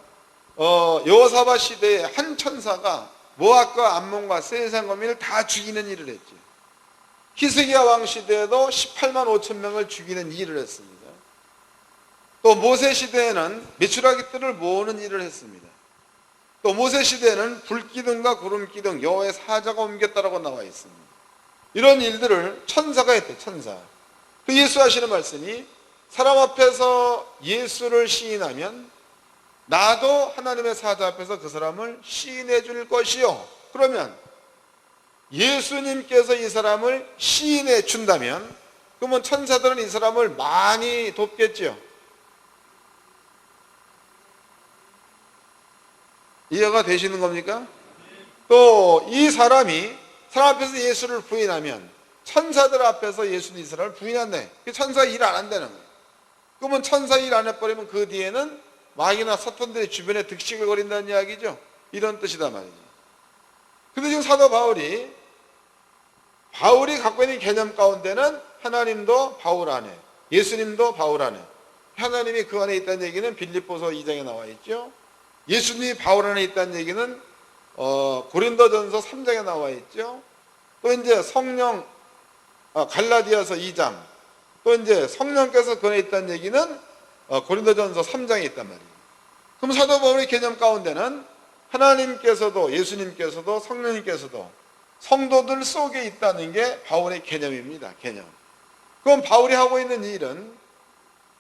여호사밧 시대에 한 천사가 모압과 암몬과 세상 거민을 다 죽이는 일을 했죠. 히스기야 왕 시대에도 18만 5천 명을 죽이는 일을 했습니다. 또 모세 시대에는 메추라기 뜰을 모으는 일을 했습니다. 또 모세 시대에는 불기둥과 구름기둥 여호와의 사자가 옮겼다라고 나와 있습니다. 이런 일들을 천사가 했대. 천사. 그 예수 하시는 말씀이 사람 앞에서 예수를 시인하면 나도 하나님의 사자 앞에서 그 사람을 시인해 줄 것이요. 그러면 예수님께서 이 사람을 시인해 준다면 그러면 천사들은 이 사람을 많이 돕겠죠. 이해가 되시는 겁니까? 또 이 사람이 사람 앞에서 예수를 부인하면 천사들 앞에서 예수는 이 사람을 부인한대. 천사 일 안 한다는 거예요. 그러면 천사 일 안 해버리면 그 뒤에는 마귀나 사탄들이 주변에 득식을 거린다는 이야기죠. 이런 뜻이다 말이죠. 근데 지금 사도 바울이 갖고 있는 개념 가운데는 하나님도 바울 안에, 예수님도 바울 안에, 하나님이 그 안에 있다는 얘기는 빌립보서 2장에 나와 있죠. 예수님이 바울 안에 있다는 얘기는 고린도전서 3장에 나와 있죠. 또 이제 성령, 갈라디아서 2장, 또 이제 성령께서 그 안에 있다는 얘기는 고린도전서 3장에 있단 말이에요. 그럼 사도 바울의 개념 가운데는 하나님께서도 예수님께서도 성령님께서도 성도들 속에 있다는 게 바울의 개념입니다. 개념. 그럼 바울이 하고 있는 일은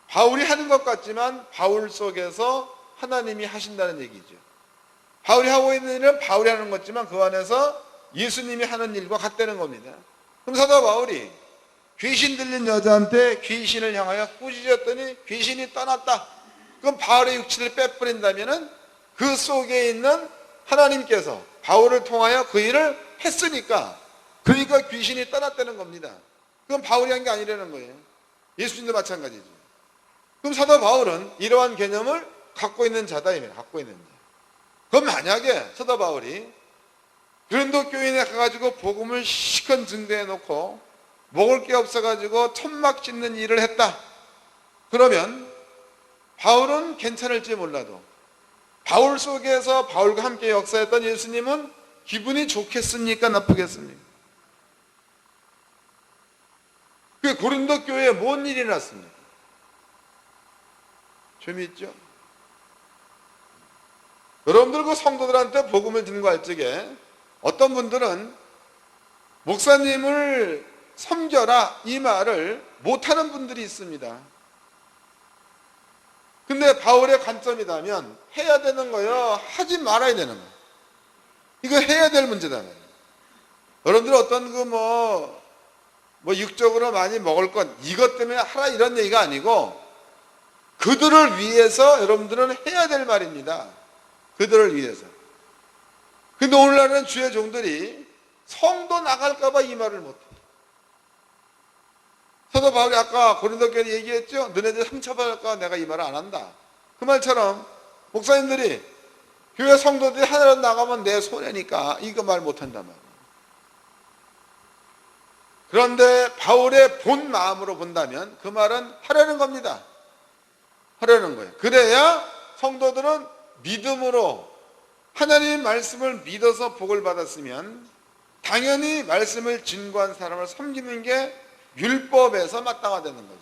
바울이 하는 것 같지만 바울 속에서 하나님이 하신다는 얘기죠. 바울이 하고 있는 일은 바울이 하는 것지만 그 안에서 예수님이 하는 일과 같다는 겁니다. 그럼 사도 바울이 귀신 들린 여자한테 귀신을 향하여 꾸짖었더니 귀신이 떠났다. 그럼 바울의 육체를 빼버린다면은 그 속에 있는 하나님께서 바울을 통하여 그 일을 했으니까 그러니까 귀신이 떠났다는 겁니다. 그건 바울이 한 게 아니라는 거예요. 예수님도 마찬가지죠. 그럼 사도 바울은 이러한 개념을 갖고 있는 자다. 갖고 있는 자. 그럼 만약에 사도 바울이 고린도 교인에 가가지고 복음을 시큰 증거해 놓고 먹을 게 없어가지고 천막 짓는 일을 했다. 그러면 바울은 괜찮을지 몰라도 바울 속에서 바울과 함께 역사했던 예수님은 기분이 좋겠습니까? 나쁘겠습니까? 그 고린도 교회에 뭔 일이 났습니까? 재미있죠? 여러분들 그 성도들한테 복음을 전가할 적에 어떤 분들은 목사님을 섬겨라 이 말을 못하는 분들이 있습니다. 근데 바울의 관점이라면 해야 되는 거요, 하지 말아야 되는 거예요. 이거 해야 될 문제다. 여러분들 어떤 육적으로 많이 먹을 것 이것 때문에 하라 이런 얘기가 아니고 그들을 위해서 여러분들은 해야 될 말입니다. 그들을 위해서. 근데 오늘날은 주의 종들이 성도 나갈까봐 이 말을 못해. 사도 바울이 아까 고린도 교회 얘기했죠. 너네들 상처받을까 내가 이 말을 안 한다. 그 말처럼 목사님들이 교회 성도들이 하나로 나가면 내 손해니까 이거 말 못한단 말이에요. 그런데 바울의 본 마음으로 본다면 그 말은 하려는 겁니다. 하려는 거예요. 그래야 성도들은 믿음으로 하나님의 말씀을 믿어서 복을 받았으면 당연히 말씀을 증거한 사람을 섬기는 게 율법에서 마땅하다는 거죠.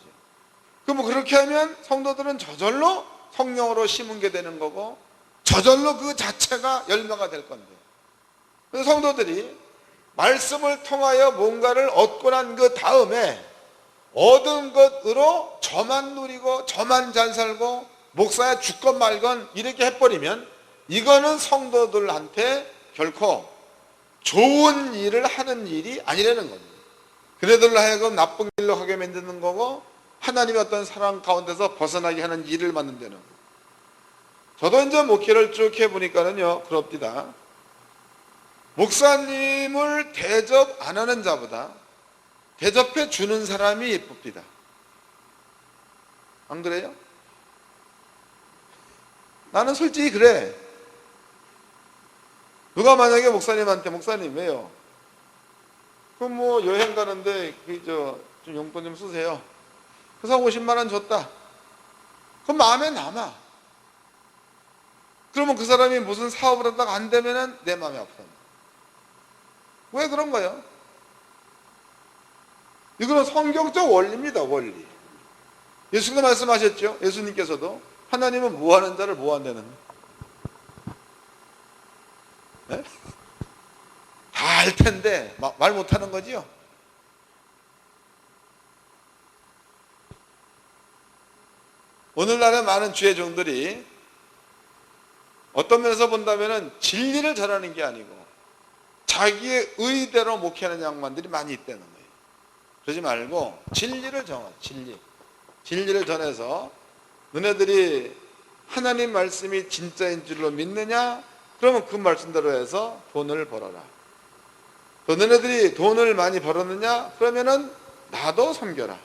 그럼 그렇게 하면 성도들은 저절로 성령으로 심은 게 되는 거고 저절로 그 자체가 열매가 될 건데, 그래서 성도들이 말씀을 통하여 뭔가를 얻고 난 그 다음에 얻은 것으로 저만 누리고 저만 잘 살고 목사야 죽건 말건 이렇게 해버리면 이거는 성도들한테 결코 좋은 일을 하는 일이 아니라는 겁니다. 그네들로 하여금 나쁜 길로 가게 만드는 거고 하나님의 어떤 사랑 가운데서 벗어나게 하는 일을 만든다는 거예요. 저도 이제 목회를 쭉 해보니까는요, 그럽니다. 목사님을 대접 안 하는 자보다 대접해 주는 사람이 예쁩니다. 안 그래요? 나는 솔직히 그래. 누가 만약에 목사님한테 목사님 왜요? 그럼 여행 가는데 좀 용돈 좀 쓰세요. 그래서 50만 원 줬다. 그럼 마음에 남아. 그러면 그 사람이 무슨 사업을 하다가 안 되면은 내 마음이 아프다. 왜 그런 거예요? 이거는 성경적 원리입니다. 원리. 예수님도 말씀하셨죠. 예수님께서도 하나님은 뭐하는 자를 뭐한다는 네? 다 알 텐데 말 못하는 거지요. 오늘날의 많은 주의 종들이 어떤 면에서 본다면 진리를 전하는 게 아니고 자기의 의대로 목회하는 양반들이 많이 있다는 거예요. 그러지 말고 진리를 정하, 진리를 전해서 너네들이 하나님 말씀이 진짜인 줄로 믿느냐? 그러면 그 말씀대로 해서 돈을 벌어라. 또 너네들이 돈을 많이 벌었느냐? 그러면은 나도 섬겨라.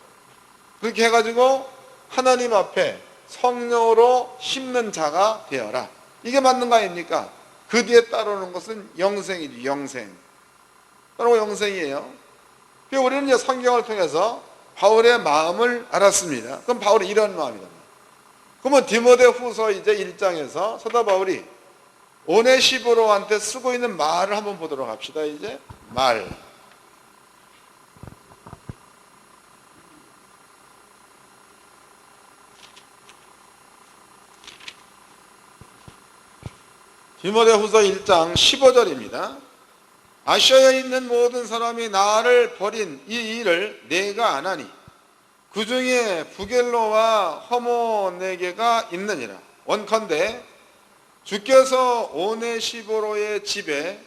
그렇게 해가지고 하나님 앞에 성령으로 심는 자가 되어라. 이게 맞는 거 아닙니까? 그 뒤에 따르는 것은 영생이지, 영생. 따르고 영생이에요. 우리는 이제 성경을 통해서 바울의 마음을 알았습니다. 그럼 바울이 이런 마음이다. 그러면 디모데후서 이제 1장에서 사도 바울이 오네시보로한테 쓰고 있는 말을 한번 보도록 합시다. 이제 말. 디모데후서 1장 15절입니다. 아시아에 있는 모든 사람이 나를 버린 이 일을 내가 안하니 그 중에 부겔로와 허모네게가 있느니라. 원컨대 주께서 오네시보로의 집에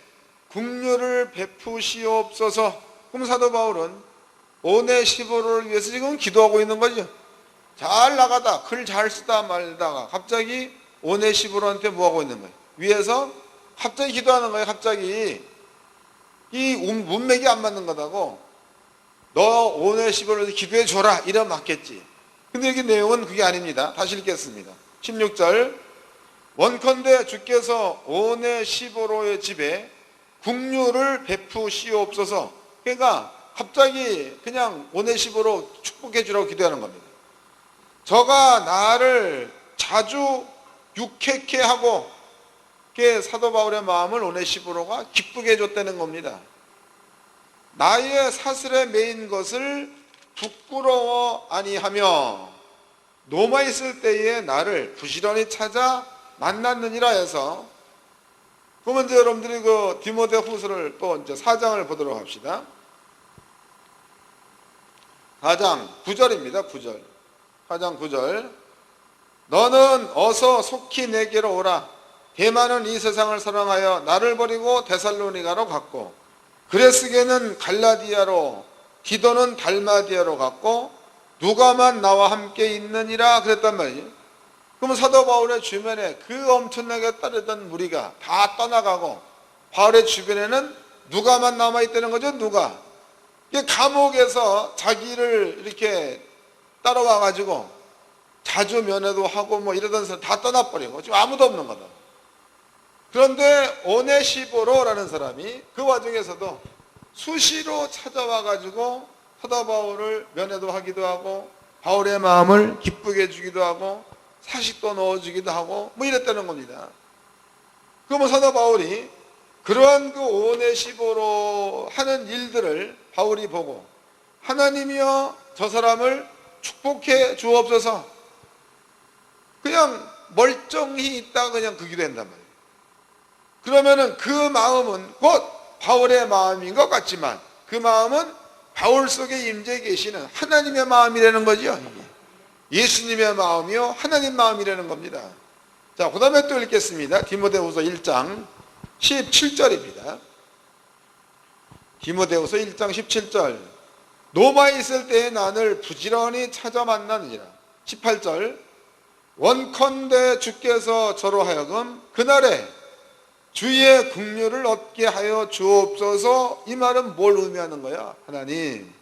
국류를 베푸시옵소서. 그럼 사도 바울은 오네시보로를 위해서 지금 기도하고 있는 거죠. 잘 나가다 글 잘 쓰다 말다가 갑자기 오네시보로한테 뭐하고 있는 거예요? 위에서 갑자기 기도하는 거예요. 갑자기 이 문맥이 안 맞는 거다고. 너 오네시보로를 기도해 줘라 이러면 맞겠지. 근데 여기 내용은 그게 아닙니다. 다시 읽겠습니다. 16절 원컨대 주께서 오네시보로의 집에 국류를 베푸시옵소서. 그러니까 갑자기 그냥 오네시보로 축복해 주라고 기도하는 겁니다. 저가 나를 자주 유쾌케 하고, 사도 바울의 마음을 오네시보로가 기쁘게 해줬다는 겁니다. 나의 사슬에 매인 것을 부끄러워 아니하며 노마 있을 때에 나를 부지런히 찾아 만났느니라 해서, 그러면 이제 여러분들이 그 디모데후서를 또 이제 4장을 보도록 합시다. 4장 9절입니다. 9절. 4장 9절. 너는 어서 속히 내게로 오라. 대만은 이 세상을 사랑하여 나를 버리고 데살로니가로 갔고, 그레스게는 갈라디아로, 디도는 달마디아로 갔고, 누가만 나와 함께 있느니라 그랬단 말이에요. 그러면 사도 바울의 주변에 그 엄청나게 따르던 무리가 다 떠나가고 바울의 주변에는 누가만 남아있다는 거죠. 누가 감옥에서 자기를 이렇게 따라와 가지고 자주 면회도 하고 뭐 이러던 사람 다 떠나버리고 지금 아무도 없는 거다. 그런데 오네시보로라는 사람이 그 와중에서도 수시로 찾아와 가지고 사도 바울을 면회도 하기도 하고 바울의 마음을 기쁘게 해주기도 하고 사식도 넣어주기도 하고 뭐 이랬다는 겁니다. 그러면 사도 바울이 그러한 그 오네시보로 하는 일들을 바울이 보고, 하나님이여 저 사람을 축복해 주옵소서. 그냥 멀쩡히 있다가 그냥 그 기도한단 말이에요. 그러면은 그 마음은 곧 바울의 마음인 것 같지만 그 마음은 바울 속에 임재해 계시는 하나님의 마음이라는 거죠. 예수님의 마음이요 하나님 마음이라는 겁니다. 자, 그 다음에 또 읽겠습니다. 디모데후서 1장 17절입니다. 디모데후서 1장 17절. 노마에 있을 때에 나를 부지런히 찾아 만나느니라. 18절. 원컨대 주께서 저로 하여금 그날에 주의 국류를 얻게 하여 주옵소서. 이 말은 뭘 의미하는 거야? 하나님,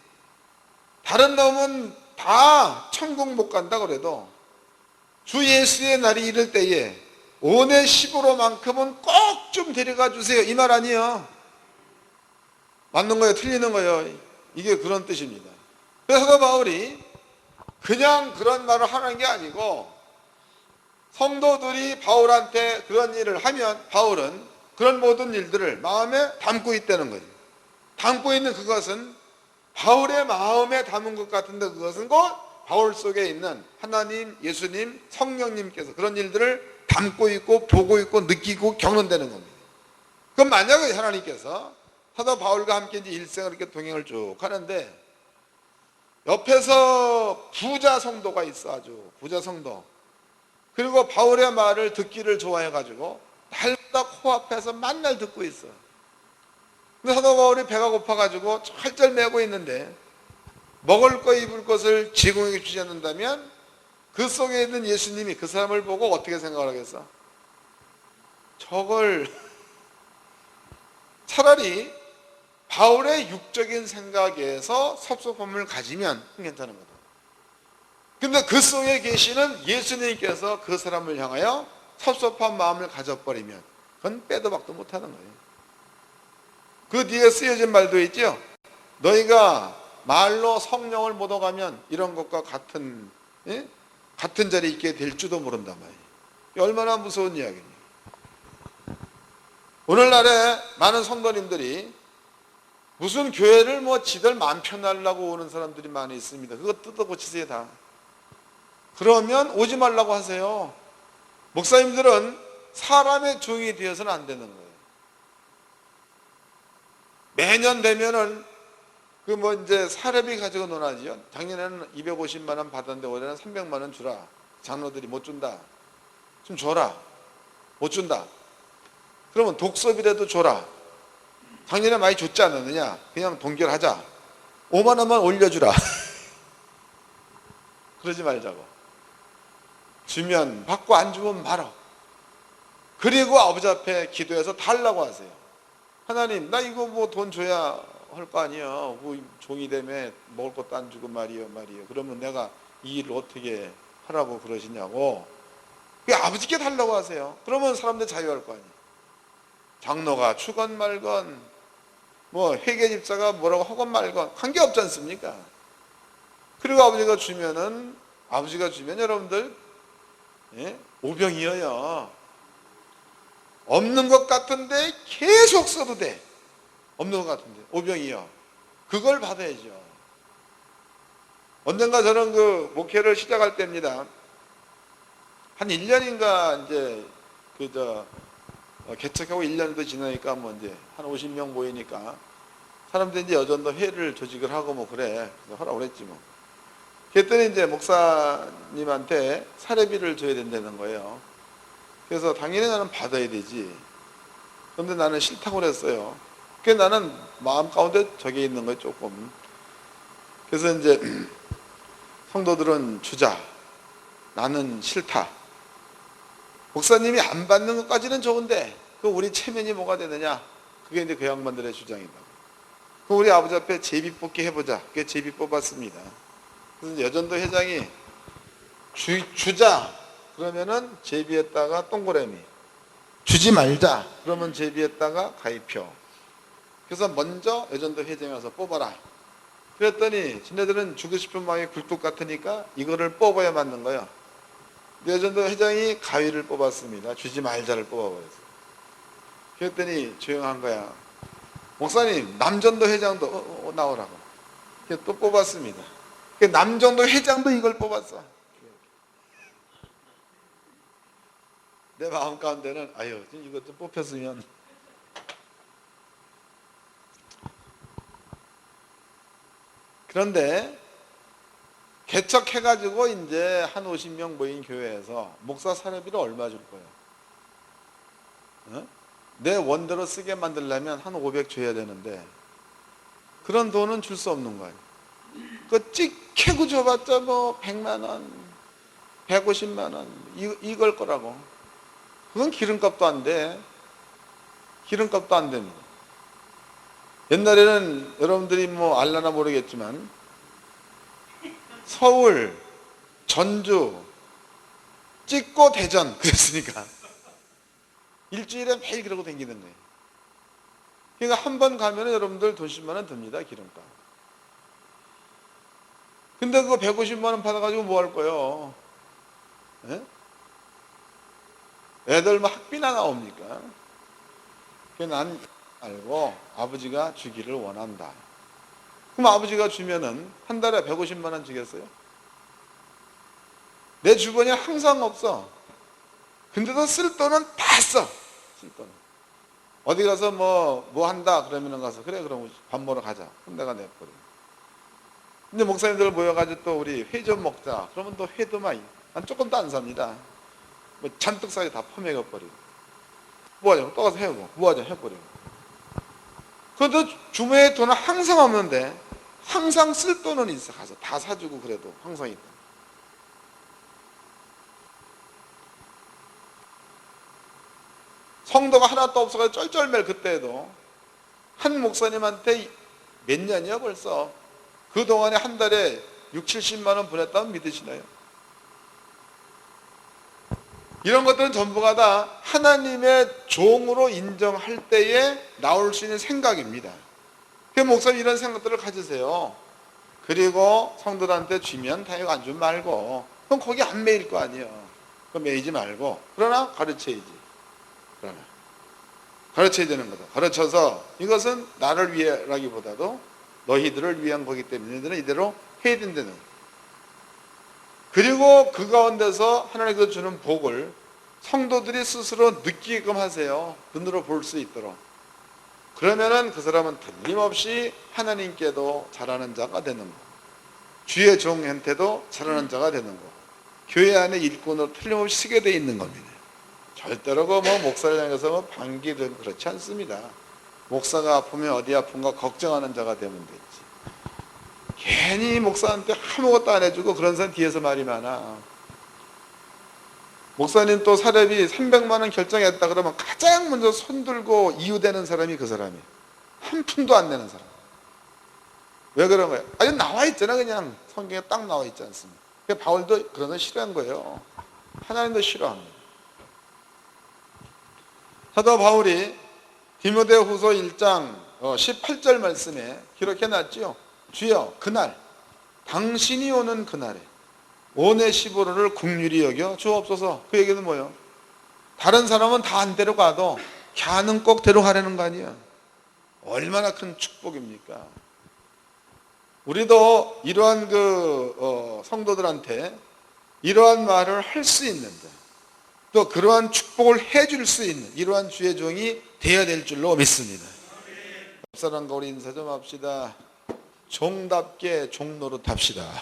다른 놈은 다 천국 못 간다 그래도 주 예수의 날이 이를 때에 오네시보로만큼은 꼭 좀 데려가 주세요. 이 말 아니에요. 맞는 거예요? 틀리는 거예요? 이게 그런 뜻입니다. 그래서 바울이 그냥 그런 말을 하는 게 아니고, 성도들이 바울한테 그런 일을 하면 바울은 그런 모든 일들을 마음에 담고 있다는 거예요. 담고 있는 그것은 바울의 마음에 담은 것 같은데 그것은 곧 바울 속에 있는 하나님, 예수님, 성령님께서 그런 일들을 담고 있고 보고 있고 느끼고 겪는다는 겁니다. 그럼 만약에 하나님께서 사도 바울과 함께 이제 일생을 이렇게 동행을 쭉 하는데 옆에서 부자 성도가 있어. 아주 부자 성도. 그리고 바울의 말을 듣기를 좋아해가지고 날마다 코앞에서 만날 듣고 있어. 근데 사도 바울이 배가 고파가지고 철절 메고 있는데 먹을 거 입을 것을 제공해 주지 않는다면 그 속에 있는 예수님이 그 사람을 보고 어떻게 생각을 하겠어? 저걸 차라리 바울의 육적인 생각에서 섭섭함을 가지면 괜찮은 거다. 근데 그 속에 계시는 예수님께서 그 사람을 향하여 섭섭한 마음을 가져버리면 그건 빼도 박도 못하는 거예요. 그 뒤에 쓰여진 말도 있죠. 너희가 말로 성령을 못 얻어가면 이런 것과 같은 자리에 있게 될지도 모른단 말이에요. 얼마나 무서운 이야기냐. 오늘날에 많은 성도님들이 무슨 교회를 지들 마음 편하려고 오는 사람들이 많이 있습니다. 그거 뜯어 고치세요 다. 그러면 오지 말라고 하세요. 목사님들은 사람의 종이 되어서는 안 되는 거예요. 매년 되면은 이제 사례비 가지고 논하지요. 작년에는 250만 원 받았는데 올해는 300만 원 주라. 장로들이 못 준다. 좀 줘라. 못 준다. 그러면 독서비라도 줘라. 작년에 많이 줬지 않았느냐? 그냥 동결하자. 5만 원만 올려주라. 그러지 말자고. 주면 받고 안 주면 말어. 그리고 아버지 앞에 기도해서 달라고 하세요. 하나님, 나 이거 돈 줘야 할 거 아니야. 종이 되면 먹을 것도 안 주고 말이요. 그러면 내가 이 일을 어떻게 하라고 그러시냐고. 아버지께 달라고 하세요. 그러면 사람들 자유할 거 아니에요. 장로가 주건 말건 회계집사가 뭐라고 하건 말건 관계없지 않습니까? 그리고 아버지가 주면 여러분들 오병이어요. 없는 것 같은데 계속 써도 돼. 없는 것 같은데 오병이어. 그걸 받아야죠. 언젠가 저는 목회를 시작할 때입니다. 한 1년인가 이제 개척하고 1년도 지나니까 이제 한 50명 모이니까 사람들이 이제 여전도 회를 조직을 하고 그래. 그래서 하라고 그랬지 뭐. 그랬더니 이제 목사님한테 사례비를 줘야 된다는 거예요. 그래서 당연히 나는 받아야 되지. 그런데 나는 싫다고 그랬어요. 그래서 나는 마음 가운데 저게 있는 거예요, 조금. 그래서 이제 성도들은 주자. 나는 싫다. 목사님이 안 받는 것까지는 좋은데 그 우리 체면이 뭐가 되느냐? 그게 이제 그 양반들의 주장이다. 그 우리 아버지 앞에 제비 뽑기 해보자. 그게 제비 뽑았습니다. 그래서 여전도 회장이 주자 그러면은 제비에다가 동그라미, 주지 말자 그러면 제비에다가 가위표. 그래서 먼저 여전도 회장이 와서 뽑아라. 그랬더니 지네들은 주고 싶은 마음이 굴뚝 같으니까 이거를 뽑아야 맞는 거예요. 여전도 회장이 가위를 뽑았습니다. 주지 말자를 뽑아버렸어요. 그랬더니 조용한 거야. 목사님, 남전도 회장도 나오라고. 또 뽑았습니다. 남전도 회장도 이걸 뽑았어. 내 마음 가운데는 아유, 이것도 뽑혔으면. 그런데 개척해가지고 이제 한 50명 모인 교회에서 목사 사례비를 얼마 줄 거예요? 내 원대로 쓰게 만들려면 한 500 줘야 되는데 그런 돈은 줄 수 없는 거예요. 그 찍히고 줘봤자 100만 원, 150만 원 이걸 거라고. 그건 기름값도 안 돼. 기름값도 안 됩니다. 옛날에는 여러분들이 알라나 모르겠지만 서울, 전주, 찍고 대전 그랬으니까 일주일에 매일 그러고 다니는 거예요. 그러니까 한 번 가면 여러분들 돈 10만 원 듭니다. 기름값. 근데 그거 150만 원 받아가지고 뭐 할 거예요? 예? 애들 학비나 나옵니까? 난 알고 아버지가 주기를 원한다. 그럼 아버지가 주면은 한 달에 150만 원 주겠어요? 내 주머니에 항상 없어. 근데도 쓸 돈은 다 써. 쓸 돈은. 어디 가서 뭐 한다 그러면은 가서 그래 그럼 밥 먹으러 가자. 그럼 내가 내버려. 근데 목사님들 모여가지고 또 우리 회 좀 먹자. 그러면 또 회도 많이, 난 조금도 안 삽니다. 뭐 잔뜩 싸게 다 퍼먹어버리고. 뭐하자, 또 가서 해보고. 뭐하자, 해버리고. 그런데 주머니에 돈은 항상 없는데, 항상 쓸 돈은 있어. 가서 다 사주고 그래도 항상 있다. 성도가 하나도 없어서 쩔쩔맬 그때에도 한 목사님한테 몇 년이야 벌써. 그동안에 한 달에 6, 70만 원 보냈다면 믿으시나요? 이런 것들은 전부가 다 하나님의 종으로 인정할 때에 나올 수 있는 생각입니다. 그 목사님 이런 생각들을 가지세요. 그리고 성도들한테 주면 다행이고 안 주면 말고. 그럼 거기 안 매일 거 아니에요. 그럼 매이지 말고. 그러나 가르쳐야지. 그러나 가르쳐야 되는 거다. 가르쳐서 이것은 나를 위해라기보다도 너희들을 위한 거기 때문에 너희들은 이대로 해야 된다는 거예요. 그리고 그 가운데서 하나님께서 주는 복을 성도들이 스스로 느끼게끔 하세요. 눈으로 볼 수 있도록. 그러면은 그 사람은 틀림없이 하나님께도 잘하는 자가 되는 거. 주의 종한테도 잘하는 자가 되는 거. 교회 안에 일꾼으로 틀림없이 쓰게 돼 있는 겁니다. 절대로 뭐 목사를 향해서 뭐 반기든 그렇지 않습니다. 목사가 아프면 어디 아픈가 걱정하는 자가 되면 되지. 괜히 목사한테 아무것도 안 해주고 그런 사람 뒤에서 말이 많아. 목사님 또 사례비 300만 원 결정했다 그러면 가장 먼저 손들고 이유되는 사람이 그 사람이에요. 한 푼도 안 내는 사람. 왜 그런 거예요? 아니 나와 있잖아. 그냥 성경에 딱 나와 있지 않습니까? 바울도 그런 거 싫어한 거예요. 하나님도 싫어합니다. 사도 바울이 디모데후서 1장 18절 말씀에 기록해놨죠. 주여 그날 당신이 오는 그날에 오네시보로를 긍휼히 여겨 주옵소서. 그 얘기는 뭐예요? 다른 사람은 다 안 데려가도 걔는 꼭 데려가려는 거 아니야. 얼마나 큰 축복입니까? 우리도 이러한 성도들한테 이러한 말을 할 수 있는데 또 그러한 축복을 해줄 수 있는 이러한 주의 종이 되어야 될 줄로 믿습니다. 옆 사람과 우리 인사 좀 합시다. 종답게 종노릇 합시다.